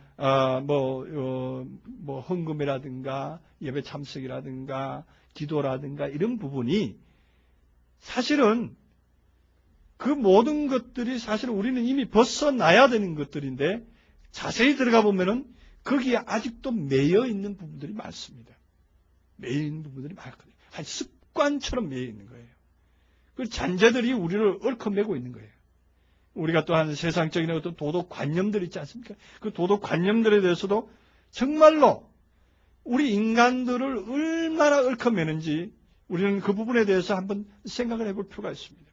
헌금이라든가 예배 참석이라든가 기도라든가 이런 부분이 사실은 그 모든 것들이 사실은 우리는 이미 벗어나야 되는 것들인데 자세히 들어가 보면은 거기에 아직도 매여 있는 부분들이 많습니다. 매여 있는 부분들이 많거든요. 한 습관처럼 매여 있는 거예요. 그 잔재들이 우리를 얽어매고 있는 거예요. 우리가 또한 세상적인 어떤 도덕관념들 있지 않습니까? 그 도덕관념들에 대해서도 정말로 우리 인간들을 얼마나 얽어매는지 우리는 그 부분에 대해서 한번 생각을 해볼 필요가 있습니다.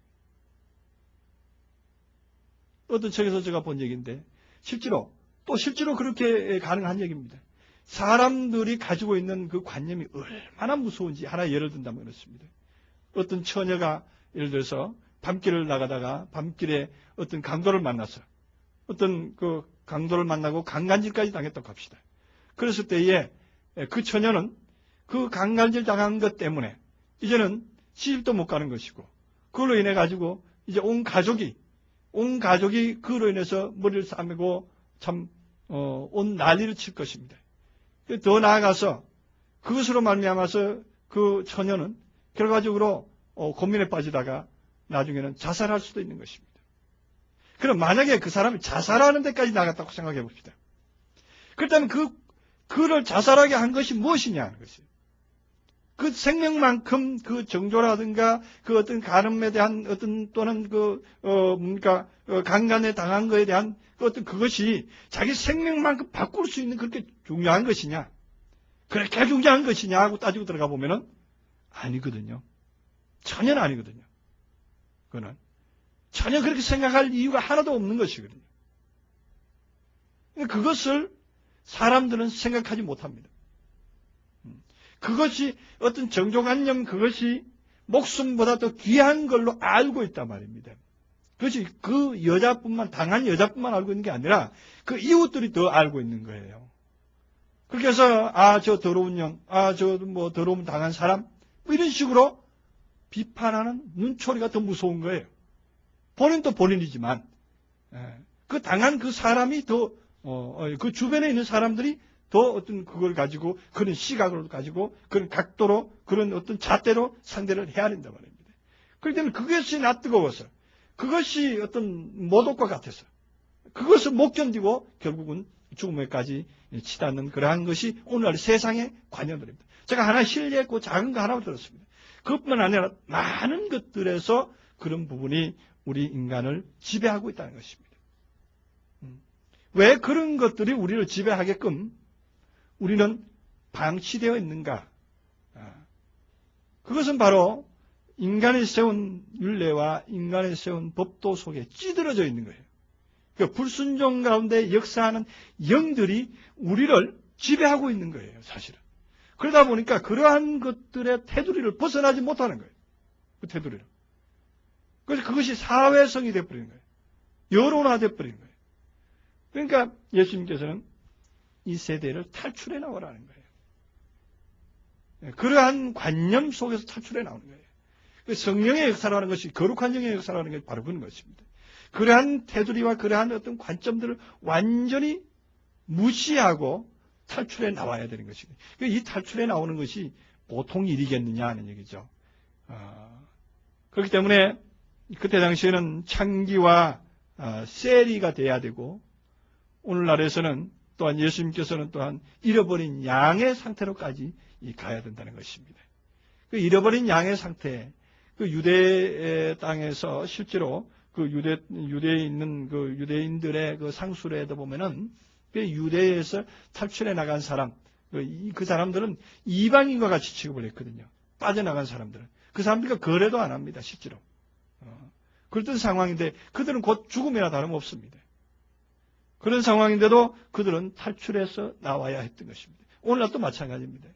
어떤 책에서 제가 본 얘기인데 실제로 그렇게 가능한 얘기입니다. 사람들이 가지고 있는 그 관념이 얼마나 무서운지 하나 예를 든다면 그렇습니다. 어떤 처녀가 예를 들어서 밤길을 나가다가 밤길에 어떤 강도를 만나서 어떤 그 강도를 만나고 강간질까지 당했다고 합시다. 그랬을 때에 그 처녀는 그 강간질 당한 것 때문에 이제는 시집도 못 가는 것이고 그걸로 인해 가지고 이제 온 가족이 그로 인해서 머리를 싸매고 참 온 난리를 칠 것입니다. 더 나아가서 그것으로 말미암아서 그 처녀는 결과적으로 고민에 빠지다가 나중에는 자살할 수도 있는 것입니다. 그럼 만약에 그 사람이 자살하는 데까지 나갔다고 생각해 봅시다. 그렇다면 그를 자살하게 한 것이 무엇이냐 하는 것이에요. 그 생명만큼 그 정조라든가 그 어떤 간음에 대한 어떤 또는 강간에 당한 것에 대한 그 어떤 그것이 자기 생명만큼 바꿀 수 있는 그렇게 중요한 것이냐? 그렇게 중요한 것이냐 하고 따지고 들어가 보면은 아니거든요. 전혀 아니거든요. 그거는 전혀 그렇게 생각할 이유가 하나도 없는 것이거든요. 그것을 사람들은 생각하지 못합니다. 그것이 어떤 정조관념, 그것이 목숨보다 더 귀한 걸로 알고 있단 말입니다. 그것이 그 당한 여자뿐만 알고 있는 게 아니라 그 이웃들이 더 알고 있는 거예요. 그렇게 해서 저 더러운 영, 저 더러움 당한 사람 뭐 이런 식으로 비판하는 눈초리가 더 무서운 거예요. 본인도 본인이지만 그 당한 그 사람이 더 그 주변에 있는 사람들이 더 어떤 그걸 가지고 그런 시각을 가지고 그런 각도로 그런 어떤 잣대로 상대를 해야 된단 말입니다. 그럴 때는 그것이 낯뜨거워서 그것이 어떤 모독과 같아서 그것을 못 견디고 결국은 죽음에까지 치닫는 그러한 것이 오늘날 세상의 관념들입니다. 제가 하나 신뢰했고 작은 거 하나 들었습니다. 그것뿐만 아니라 많은 것들에서 그런 부분이 우리 인간을 지배하고 있다는 것입니다. 왜 그런 것들이 우리를 지배하게끔 우리는 방치되어 있는가? 그것은 바로 인간이 세운 율례와 인간이 세운 법도 속에 찌들어져 있는 거예요. 그 불순종 가운데 역사하는 영들이 우리를 지배하고 있는 거예요, 사실은. 그러다 보니까 그러한 것들의 테두리를 벗어나지 못하는 거예요. 그 테두리를. 그래서 그것이 사회성이 되어버리는 거예요. 여론화되어 버리는 거예요. 그러니까 예수님께서는 이 세대를 탈출해 나오라는 거예요. 그러한 관념 속에서 탈출해 나오는 거예요. 성령의 역사라는 것이 거룩한 영의 역사라는 게 바로 그런 것입니다. 그러한 테두리와 그러한 어떤 관점들을 완전히 무시하고 탈출해 나와야 되는 것입니다. 이 탈출해 나오는 것이 보통 일이겠느냐 하는 얘기죠. 그렇기 때문에 그때 당시에는 창기와 세리가 돼야 되고 오늘날에서는 또한 예수님께서는 또한 잃어버린 양의 상태로까지 가야 된다는 것입니다. 그 잃어버린 양의 상태, 그 유대 땅에서 실제로 그 유대에 있는 그 유대인들의 그 상술에도 보면은 그 유대에서 탈출해 나간 사람, 그 사람들은 이방인과 같이 취급을 했거든요. 빠져나간 사람들은. 그 사람들과 거래도 안 합니다, 실제로. 그랬던 상황인데 그들은 곧 죽음이나 다름없습니다. 그런 상황인데도 그들은 탈출해서 나와야 했던 것입니다. 오늘날도 마찬가지입니다.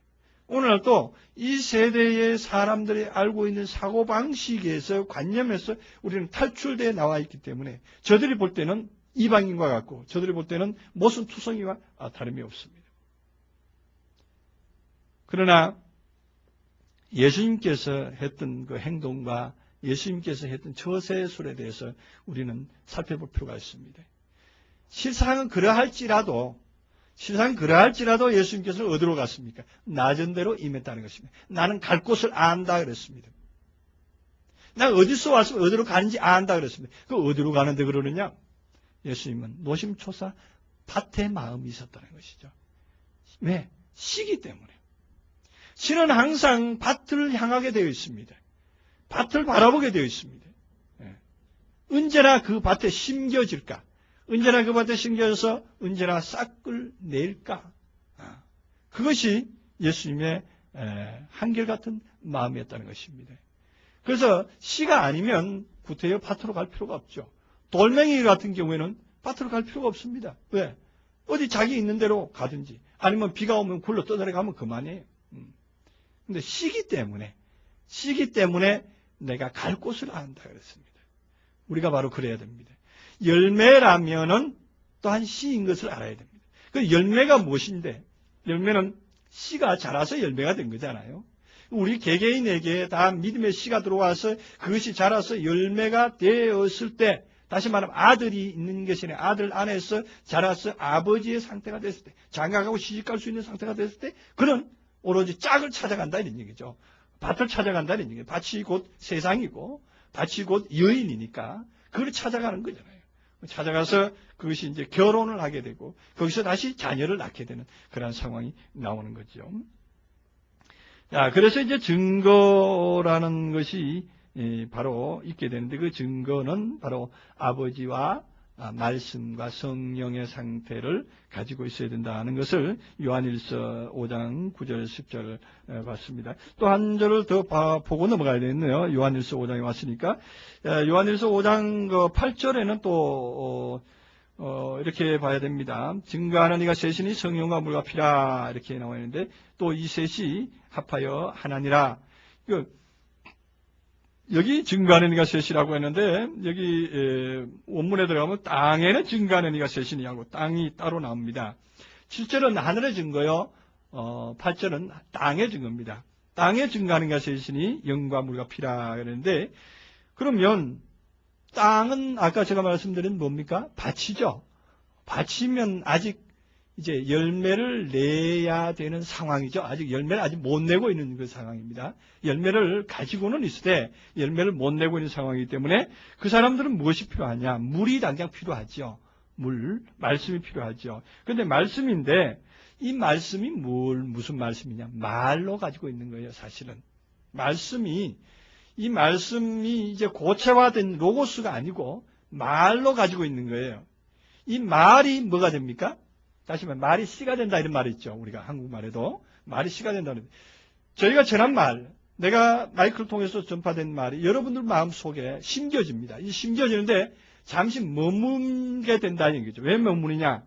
오늘날도 이 세대의 사람들이 알고 있는 사고방식에서 관념에서 우리는 탈출되어 나와 있기 때문에 저들이 볼 때는 이방인과 같고 저들이 볼 때는 모순투성이와 다름이 없습니다. 그러나 예수님께서 했던 그 행동과 예수님께서 했던 처세술에 대해서 우리는 살펴볼 필요가 있습니다. 실상은 그러할지라도 예수님께서는 어디로 갔습니까? 낮은 데로 임했다는 것입니다. 나는 갈 곳을 안다 그랬습니다. 나 어디서 와서 어디로 가는지 안다 그랬습니다. 그 어디로 가는데 그러느냐? 예수님은 노심초사 밭에 마음이 있었다는 것이죠. 왜? 시기 때문에. 신은 항상 밭을 향하게 되어 있습니다. 밭을 바라보게 되어 있습니다. 언제나 그 밭에 심겨질까? 언제나 그 밭에 심겨져서 언제나 싹을 낼까? 그것이 예수님의 한결같은 마음이었다는 것입니다. 그래서 씨가 아니면 구태여 밭으로 갈 필요가 없죠. 돌멩이 같은 경우에는 밭으로 갈 필요가 없습니다. 왜? 어디 자기 있는 대로 가든지 아니면 비가 오면 굴러 떠내려가면 그만이에요. 근데 씨기 때문에 내가 갈 곳을 안다 그랬습니다. 우리가 바로 그래야 됩니다. 열매라면은 또한 씨인 것을 알아야 됩니다. 그 열매가 무엇인데? 열매는 씨가 자라서 열매가 된 거잖아요. 우리 개개인에게 다 믿음의 씨가 들어와서 그것이 자라서 열매가 되었을 때, 다시 말하면 아들이 있는 것이 아니라 아들 안에서 자라서 아버지의 상태가 됐을 때, 장가가고 시집갈 수 있는 상태가 됐을 때, 그는 오로지 짝을 찾아간다 이런 얘기죠. 밭을 찾아간다 이런 얘기예요. 밭이 곧 세상이고 밭이 곧 여인이니까 그걸 찾아가는 거잖아요. 찾아가서 그것이 이제 결혼을 하게 되고 거기서 다시 자녀를 낳게 되는 그런 상황이 나오는 거죠. 자, 그래서 이제 증거라는 것이 바로 있게 되는데 그 증거는 바로 아버지와 말씀과 성령의 상태를 가지고 있어야 된다는 것을 요한일서 5장 9절 10절 봤습니다. 또 한 절을 더 보고 넘어가야 되겠네요. 요한일서 5장에 왔으니까 요한일서 5장 8절에는 또 이렇게 봐야 됩니다. 증거하는 이가 셋이니 성령과 물과 피라 이렇게 나와 있는데 또 이 셋이 합하여 하나니라. 여기 증거하는 이가 셋이라고 했는데 여기 원문에 들어가면 땅에는 증거하는 이가 셋이니 하고 땅이 따로 나옵니다. 7절은 하늘의 증거요. 8절은 땅의 증거입니다. 땅에 증거하는 이가 셋이니 영과 물과 피라 그랬는데 그러면 땅은 아까 제가 말씀드린 뭡니까? 밭이죠. 밭이면 아직 이제 열매를 내야 되는 상황이죠. 아직 열매를 아직 못 내고 있는 그 상황입니다. 열매를 가지고는 있으되 열매를 못 내고 있는 상황이기 때문에 그 사람들은 무엇이 필요하냐? 물이 당장 필요하죠. 물, 말씀이 필요하죠. 그런데 말씀인데 이 말씀이 무슨 말씀이냐? 말로 가지고 있는 거예요, 사실은. 이 말씀이 이제 고체화된 로고스가 아니고 말로 가지고 있는 거예요. 이 말이 뭐가 됩니까? 다시 말해, 말이 씨가 된다 이런 말이 있죠. 우리가 한국말에도 말이 씨가 된다는. 저희가 전한 말, 내가 마이크를 통해서 전파된 말이 여러분들 마음속에 심겨집니다. 이 심겨지는데 잠시 머물게 된다는 얘기죠. 왜 머무르냐?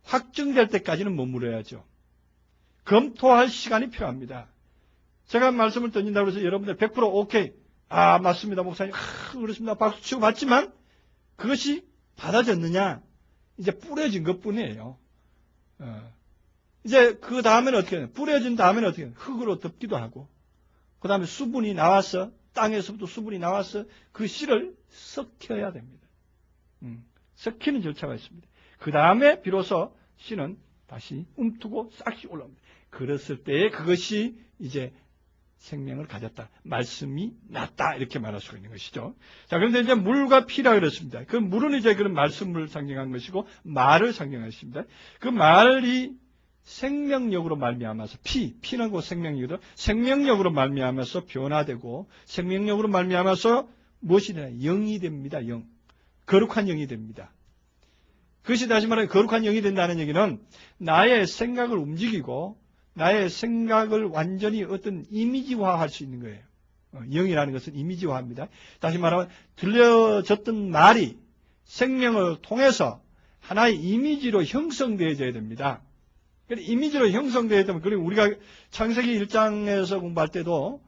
확증될 때까지는 머무러야죠. 검토할 시간이 필요합니다. 제가 말씀을 던진다고 해서 여러분들 100% 오케이. 아, 맞습니다, 목사님. 그렇습니다. 박수 치고 받지만 그것이 받아졌느냐? 이제 뿌려진 것 뿐이에요. 이제 그 다음에는 어떻게 해요? 뿌려진 다음에는 어떻게 해요? 흙으로 덮기도 하고, 그 다음에 수분이 나와서, 땅에서부터 수분이 나와서 그 씨를 섞여야 됩니다. 섞이는 절차가 있습니다. 그 다음에 비로소 씨는 다시 움트고 싹이 올라옵니다. 그랬을 때에 그것이 이제 생명을 가졌다. 말씀이 났다. 이렇게 말할 수가 있는 것이죠. 자, 그런데 이제 물과 피라 그랬습니다. 그 물은 이제 그런 말씀을 상징한 것이고, 말을 상징한 것입니다. 그 말이 생명력으로 말미암아서, 피는 그 생명력이거든. 생명력으로 말미암아서 변화되고, 생명력으로 말미암아서 무엇이 되나? 영이 됩니다. 영. 거룩한 영이 됩니다. 그것이 다시 말하면 거룩한 영이 된다는 얘기는 나의 생각을 움직이고, 나의 생각을 완전히 어떤 이미지화할 수 있는 거예요. 영이라는 것은 이미지화합니다. 다시 말하면 들려졌던 말이 생명을 통해서 하나의 이미지로 형성되어져야 됩니다. 이미지로 형성되어야 되면, 그리고 우리가 창세기 1장에서 공부할 때도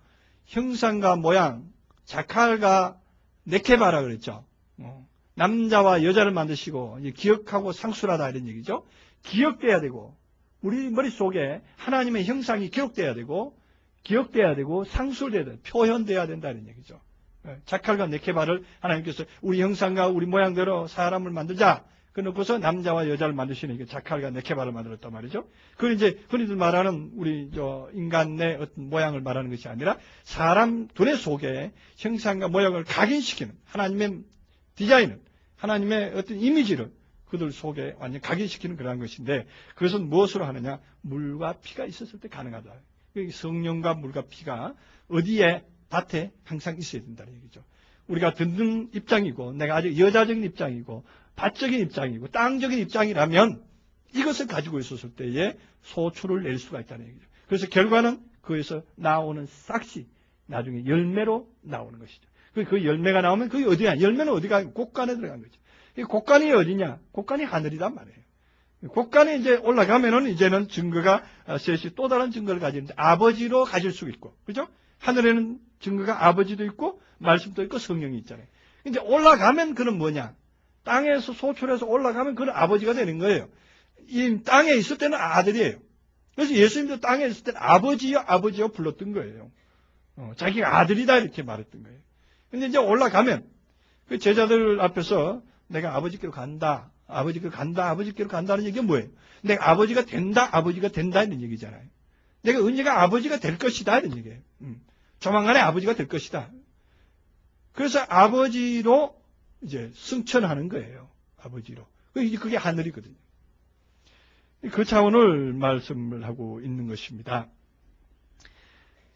형상과 모양, 자칼과 네케바라 그랬죠. 남자와 여자를 만드시고 기억하고 상술하다 이런 얘기죠. 기억돼야 되고, 우리 머릿속에 하나님의 형상이 기록돼야 되고, 기억돼야 되고, 상술돼야 되고, 표현돼야 된다는 얘기죠. 자칼과 네케바를 하나님께서 우리 형상과 우리 모양대로 사람을 만들자. 그놓고서 남자와 여자를 만드시는 게 자칼과 네케바를 만들었단 말이죠. 그건 이제 흔히들 말하는 우리 인간의 어떤 모양을 말하는 것이 아니라 사람 두뇌 속에 형상과 모양을 각인시키는 하나님의 디자인을, 하나님의 어떤 이미지를 그들 속에 완전 각인시키는 그러한 것인데, 그것은 무엇으로 하느냐? 물과 피가 있었을 때 가능하다. 성령과 물과 피가 어디에? 밭에 항상 있어야 된다는 얘기죠. 우리가 듣는 입장이고, 내가 아주 여자적인 입장이고, 밭적인 입장이고, 땅적인 입장이라면 이것을 가지고 있었을 때에 소출을 낼 수가 있다는 얘기죠. 그래서 결과는 그에서 나오는 싹이 나중에 열매로 나오는 것이죠. 그 열매가 나오면 그게 어디야? 열매는 어디가? 곡간에 들어간 거죠. 이 곡간이 어디냐? 곡간이 하늘이란 말이에요. 곡간에 이제 올라가면은 이제는 증거가 셋이 또 다른 증거를 가지는데 아버지로 가질 수 있고, 그죠? 하늘에는 증거가 아버지도 있고 말씀도 있고 성령이 있잖아요. 이제 올라가면 그는 뭐냐? 땅에서 소출해서 올라가면 그는 아버지가 되는 거예요. 이 땅에 있을 때는 아들이에요. 그래서 예수님도 땅에 있을 때는 아버지요 불렀던 거예요. 자기가 아들이다 이렇게 말했던 거예요. 근데 이제 올라가면 그 제자들 앞에서 내가 아버지께로 간다, 아버지께로 간다는 얘기가 뭐예요? 내가 아버지가 된다 이런 얘기잖아요. 내가 언제가 아버지가 될 것이다 이런 얘기예요. 조만간에 아버지가 될 것이다. 그래서 아버지로 이제 승천하는 거예요. 아버지로. 그게 하늘이거든요. 그 차원을 말씀을 하고 있는 것입니다.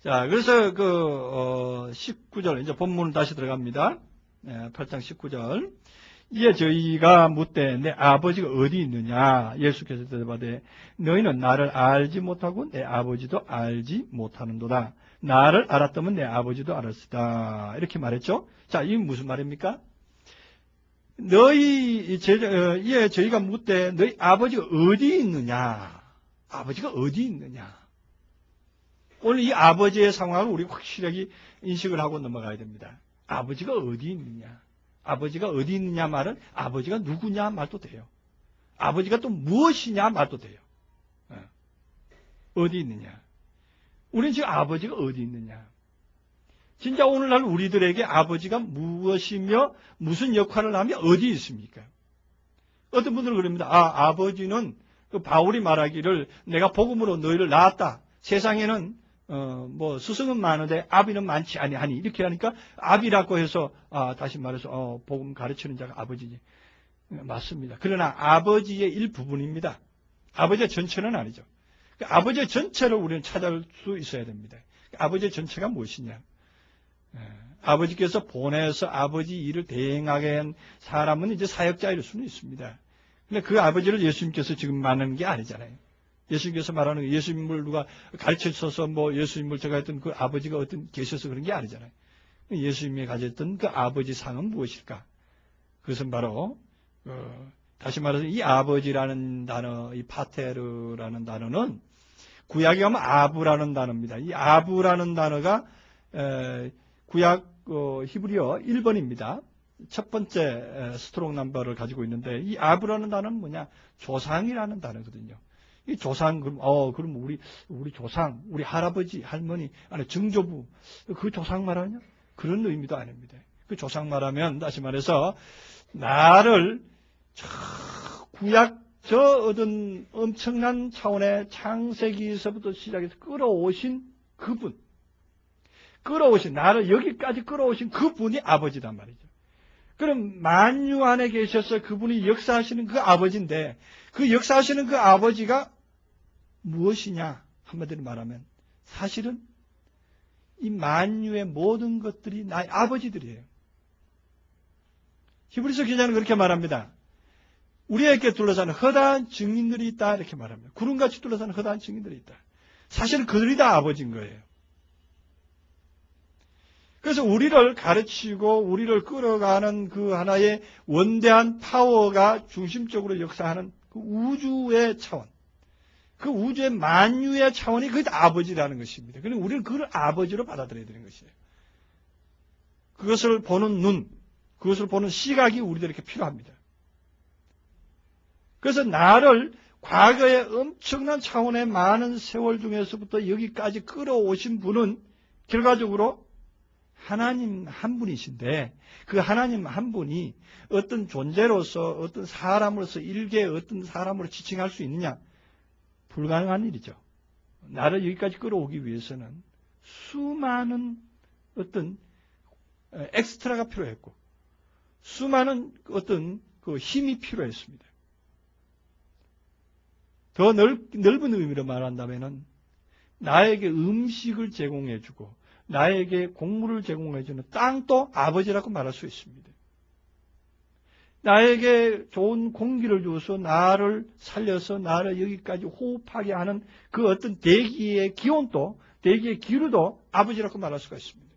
자, 그래서 19절, 이제 본문을 다시 들어갑니다. 8장 19절. 이에 저희가 묻되 내 아버지가 어디 있느냐? 예수께서 대답하되 너희는 나를 알지 못하고 내 아버지도 알지 못하는도다. 나를 알았다면 내 아버지도 알았으다. 이렇게 말했죠. 자, 이게 무슨 말입니까? 이에 저희가 묻되 너희 아버지가 어디 있느냐? 아버지가 어디 있느냐? 오늘 이 아버지의 상황을 우리 확실하게 인식을 하고 넘어가야 됩니다. 아버지가 어디 있느냐? 아버지가 어디 있느냐 말은 아버지가 누구냐 말도 돼요. 아버지가 또 무엇이냐 말도 돼요. 어디 있느냐? 우리는 지금 아버지가 어디 있느냐? 진짜 오늘날 우리들에게 아버지가 무엇이며 무슨 역할을 하며 어디 있습니까? 어떤 분들은 그럽니다. 아버지는 그 바울이 말하기를 내가 복음으로 너희를 낳았다. 세상에는 뭐 스승은 많은데 아비는 많지 아니하니 이렇게 하니까 아비라고 해서 다시 말해서 복음 가르치는 자가 아버지지. 맞습니다. 그러나 아버지의 일부분입니다. 아버지의 전체는 아니죠. 아버지의 전체를 우리는 찾아올 수 있어야 됩니다. 아버지의 전체가 무엇이냐? 아버지께서 보내서 아버지 일을 대행하게 한 사람은 이제 사역자일 수는 있습니다. 근데 그 아버지를 예수님께서 지금 말하는 게 아니잖아요. 예수님께서 말하는 예수님을 누가 가르쳐 주셔서 뭐 예수님을 제가 했던 그 아버지가 어떤 계셔서 그런 게 아니잖아요. 예수님이 가졌던 그 아버지 상은 무엇일까? 그것은 바로 다시 말해서 이 아버지라는 단어, 이 파테르라는 단어는 구약에 가면 아부라는 단어입니다. 이 아부라는 단어가 구약 히브리어 1번입니다. 첫 번째 스트롱 넘버를 가지고 있는데 이 아부라는 단어는 뭐냐? 조상이라는 단어거든요. 이 조상 그럼 우리 조상, 우리 할아버지, 할머니, 아니 증조부 그 조상 말하냐? 그런 의미도 아닙니다. 그 조상 말하면 다시 말해서 나를 구약 저 어떤 엄청난 차원의 창세기에서부터 시작해서 끌어오신 그분, 나를 여기까지 끌어오신 그분이 아버지단 말이죠. 그럼 만유 안에 계셔서 그분이 역사하시는 그 아버지인데 그 역사하시는 그 아버지가 무엇이냐? 한마디로 말하면 사실은 이 만유의 모든 것들이 나의 아버지들이에요. 히브리서 기자는 그렇게 말합니다. 우리에게 둘러싸는 허다한 증인들이 있다 이렇게 말합니다. 구름같이 둘러싸는 허다한 증인들이 있다. 사실은 그들이 다 아버지인 거예요. 그래서 우리를 가르치고 우리를 끌어가는 그 하나의 원대한 파워가 중심적으로 역사하는 그 우주의 차원, 그 우주의 만유의 차원이 그게 다 아버지라는 것입니다. 그러니까 우리는 그걸 아버지로 받아들여야 되는 것이에요. 그것을 보는 눈, 그것을 보는 시각이 우리들에게 필요합니다. 그래서 나를 과거의 엄청난 차원의 많은 세월 중에서부터 여기까지 끌어오신 분은 결과적으로 하나님 한 분이신데 그 하나님 한 분이 어떤 존재로서 어떤 사람으로서 일개의 어떤 사람으로 지칭할 수 있느냐? 불가능한 일이죠. 나를 여기까지 끌어오기 위해서는 수많은 어떤 엑스트라가 필요했고 수많은 어떤 그 힘이 필요했습니다. 더 넓은 의미로 말한다면은 나에게 음식을 제공해주고 나에게 곡물을 제공해주는 땅도 아버지라고 말할 수 있습니다. 나에게 좋은 공기를 주어서 나를 살려서 나를 여기까지 호흡하게 하는 그 어떤 대기의 기온도 대기의 기류도 아버지라고 말할 수가 있습니다.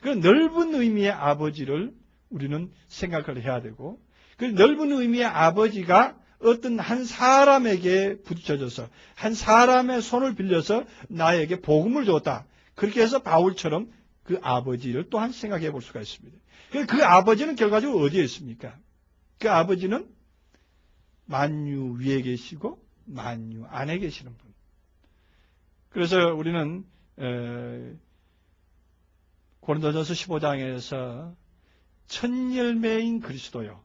그 넓은 의미의 아버지를 우리는 생각을 해야 되고 그 넓은 의미의 아버지가 어떤 한 사람에게 부딪혀져서 한 사람의 손을 빌려서 나에게 복음을 줬다. 그렇게 해서 바울처럼 그 아버지를 또한 생각해 볼 수가 있습니다. 그 아버지는 결과적으로 어디에 있습니까? 그 아버지는 만유 위에 계시고 만유 안에 계시는 분. 그래서 우리는 고린도전서 15장에서 첫 열매인 그리스도요.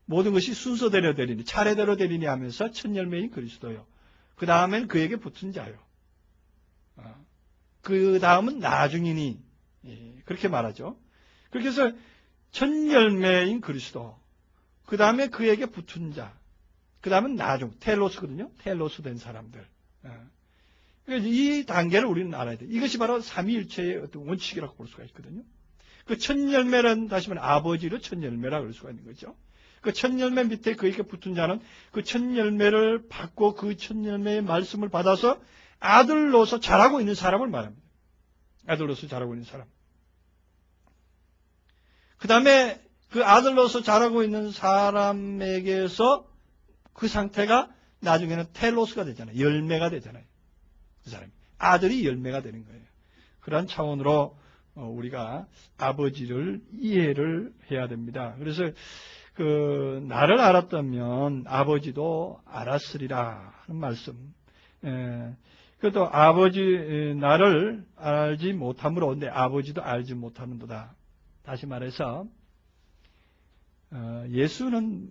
모든 것이 순서대로 되리니 차례대로 되리니 하면서 첫 열매인 그리스도요. 그 다음엔 그에게 붙은 자요. 그 다음은 나중이니 그렇게 말하죠. 그렇게 해서 첫 열매인 그리스도 그 다음에 그에게 붙은 자 그 다음은 나중 텔로스거든요. 텔로스 된 사람들. 이 단계를 우리는 알아야 돼요. 이것이 바로 삼위일체의 어떤 원칙이라고 볼 수가 있거든요. 그 첫 열매는 다시 말해 아버지로 첫 열매라고 할 수가 있는 거죠. 그 첫 열매 밑에 그에게 붙은 자는 그 첫 열매를 받고 그 첫 열매의 말씀을 받아서 아들로서 자라고 있는 사람을 말합니다. 아들로서 자라고 있는 사람. 그 다음에 그 아들로서 자라고 있는 사람에게서 그 상태가 나중에는 텔로스가 되잖아요. 열매가 되잖아요. 그 사람이. 아들이 열매가 되는 거예요. 그러한 차원으로 우리가 아버지를 이해를 해야 됩니다. 그래서 그 나를 알았다면 아버지도 알았으리라 하는 말씀. 그것도 아버지 나를 알지 못함으로 내 아버지도 알지 못하는도다. 다시 말해서 예수는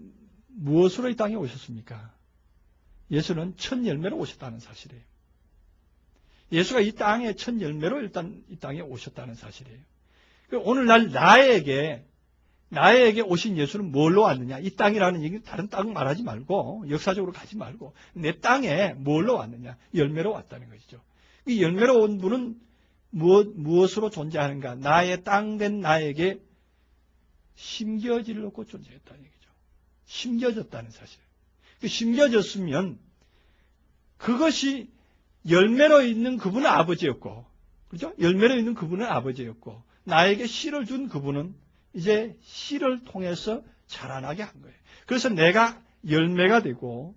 무엇으로 이 땅에 오셨습니까? 예수는 첫 열매로 오셨다는 사실이에요. 예수가 이 땅에 첫 열매로 일단 이 땅에 오셨다는 사실이에요. 오늘날 나에게 오신 예수는 뭘로 왔느냐? 이 땅이라는 얘기는 다른 땅 말하지 말고 역사적으로 가지 말고 내 땅에 뭘로 왔느냐? 열매로 왔다는 것이죠. 이 열매로 온 분은 무엇으로 존재하는가? 나의 땅된 나에게 심겨지를 놓고 존재했다는 얘기죠. 심겨졌다는 사실. 심겨졌으면 그것이 열매로 있는 그분은 아버지였고, 그렇죠? 열매로 있는 그분은 아버지였고, 나에게 씨를 준 그분은 이제 씨를 통해서 자라나게 한 거예요. 그래서 내가 열매가 되고,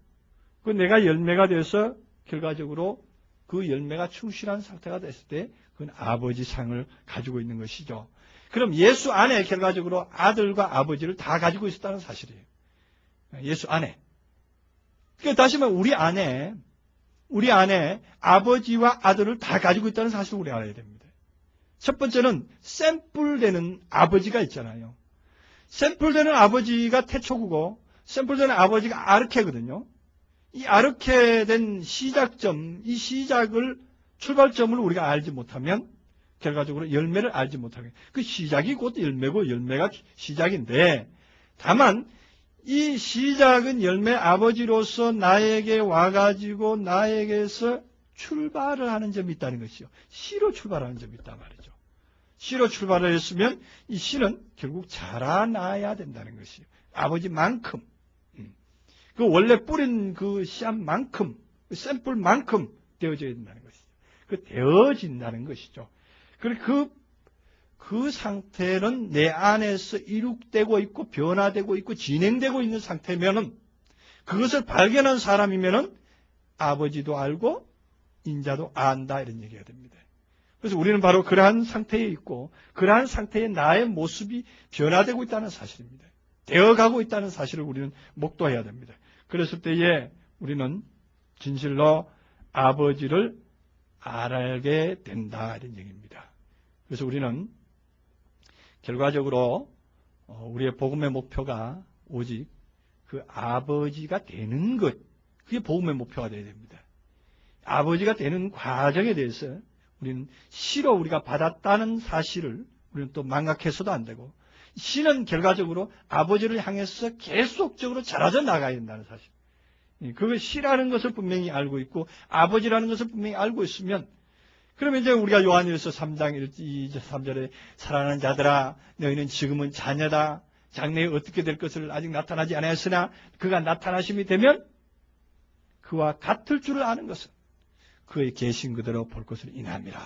그 내가 열매가 돼서 결과적으로 그 열매가 충실한 상태가 됐을 때, 그건 아버지 상을 가지고 있는 것이죠. 그럼 예수 안에 결과적으로 아들과 아버지를 다 가지고 있었다는 사실이에요. 예수 안에. 그러니까 다시 말하면 우리 안에 아버지와 아들을 다 가지고 있다는 사실을 우리 알아야 됩니다. 첫 번째는 샘플되는 아버지가 있잖아요. 샘플되는 아버지가 태초구고 샘플되는 아버지가 아르케거든요. 이 아르케된 시작점, 이 시작을 출발점을 우리가 알지 못하면 결과적으로 열매를 알지 못하게. 그 시작이 곧 열매고 열매가 시작인데 다만 이 시작은 열매 아버지로서 나에게 와가지고 나에게서 출발을 하는 점이 있다는 것이요. 씨로 출발하는 점이 있단 말이죠. 씨로 출발을 했으면 이 씨는 결국 자라나야 된다는 것이요. 아버지만큼. 그 원래 뿌린 그 씨앗만큼, 그 샘플만큼 되어져야 된다는 것이죠. 그 되어진다는 것이죠. 그리고 그 상태는 내 안에서 이룩되고 있고 변화되고 있고 진행되고 있는 상태면은 그것을 발견한 사람이면은 아버지도 알고 인자도 안다 이런 얘기가 됩니다. 그래서 우리는 바로 그러한 상태에 있고 그러한 상태에 나의 모습이 변화되고 있다는 사실입니다. 되어가고 있다는 사실을 우리는 목도해야 됩니다. 그랬을 때에 우리는 진실로 아버지를 알게 된다 이런 얘기입니다. 그래서 우리는 결과적으로 우리의 복음의 목표가 오직 그 아버지가 되는 것, 그게 복음의 목표가 되어야 됩니다. 아버지가 되는 과정에 대해서 우리는 씨로 우리가 받았다는 사실을 우리는 또 망각해서도 안 되고 씨는 결과적으로 아버지를 향해서 계속적으로 자라져 나가야 된다는 사실. 그걸 씨라는 것을 분명히 알고 있고 아버지라는 것을 분명히 알고 있으면 그러면 이제 우리가 요한일서 3장 2, 3절에 사랑하는 자들아 너희는 지금은 자녀다. 장래에 어떻게 될 것을 아직 나타나지 않았으나 그가 나타나심이 되면 그와 같을 줄을 아는 것은 그의 계신 그대로 볼 것을 인함이라.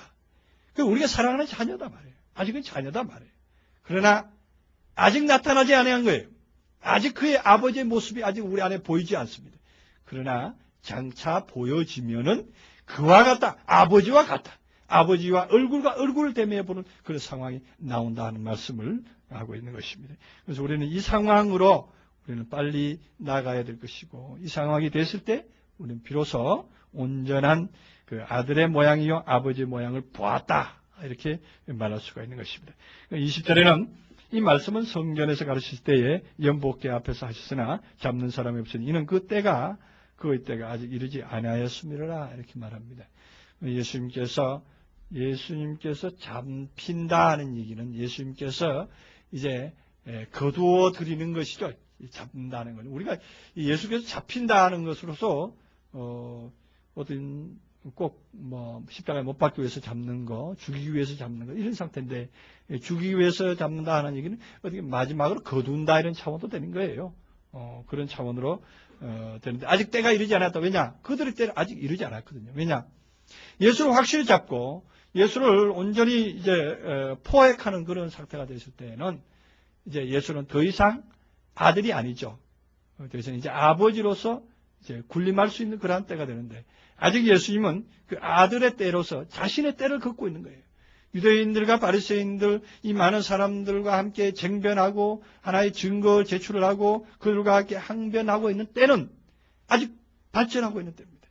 우리가 사랑하는 자녀다 말이에요. 아직은 자녀다 말이에요. 그러나 아직 나타나지 않은 거예요. 아직 그의 아버지의 모습이 아직 우리 안에 보이지 않습니다. 그러나 장차 보여지면은 그와 같다. 아버지와 같다. 아버지와 얼굴과 얼굴을 대면해 보는 그런 상황이 나온다 하는 말씀을 하고 있는 것입니다. 그래서 우리는 이 상황으로 우리는 빨리 나가야 될 것이고 이 상황이 됐을 때 우리는 비로소 온전한 그 아들의 모양이요 아버지의 모양을 보았다. 이렇게 말할 수가 있는 것입니다. 20절에는 이 말씀은 성전에서 가르칠 때에 연복궤 앞에서 하셨으나 잡는 사람이 없으니 이는 그의 때가 아직 이르지 아니하였음이라 이렇게 말합니다. 예수님께서 잡힌다 하는 얘기는 예수님께서 이제 거두어 드리는 것이죠. 잡는다는 건 우리가 예수께서 잡힌다는 것으로서 어떤 꼭 뭐 십자가에 못 박기 위해서 잡는 거, 죽이기 위해서 잡는 거 이런 상태인데 죽이기 위해서 잡는다 하는 얘기는 어떻게 마지막으로 거둔다 이런 차원도 되는 거예요. 그런 차원으로 되는데 아직 때가 이르지 않았다. 왜냐? 그들의 때는 아직 이르지 않았거든요. 왜냐? 예수를 확실히 잡고 예수를 온전히 이제 포획하는 그런 상태가 됐을 때는 이제 예수는 더 이상 아들이 아니죠. 그래서 이제 아버지로서 이제 군림할 수 있는 그러한 때가 되는데 아직 예수님은 그 아들의 때로서 자신의 때를 걷고 있는 거예요. 유대인들과 바리새인들 이 많은 사람들과 함께 쟁변하고 하나의 증거를 제출을 하고 그들과 함께 항변하고 있는 때는 아직 발전하고 있는 때입니다.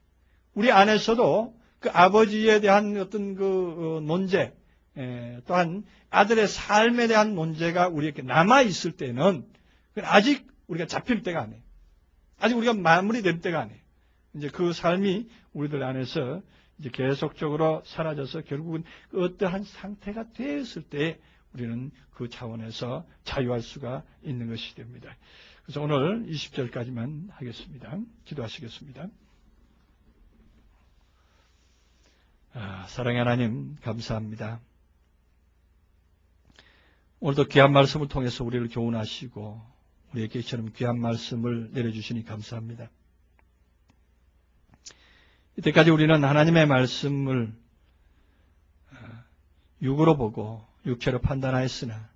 우리 안에서도 그 아버지에 대한 어떤 그 논제 또한 아들의 삶에 대한 논제가 우리에게 남아 있을 때는 아직 우리가 잡힐 때가 아니에요. 아직 우리가 마무리될 때가 아니에요. 이제 그 삶이 우리들 안에서 이제 계속적으로 사라져서 결국은 어떠한 상태가 되었을 때 우리는 그 차원에서 자유할 수가 있는 것이 됩니다. 그래서 오늘 20절까지만 하겠습니다. 기도하시겠습니다. 사랑의 하나님 감사합니다. 오늘도 귀한 말씀을 통해서 우리를 교훈하시고 우리에게 이처럼 귀한 말씀을 내려주시니 감사합니다. 이때까지 우리는 하나님의 말씀을 육으로 보고 육체로 판단하였으나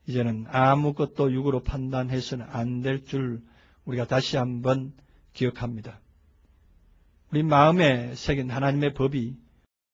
이제는 아무것도 육으로 판단해서는 안 될 줄 우리가 다시 한번 기억합니다. 우리 마음에 새긴 하나님의 법이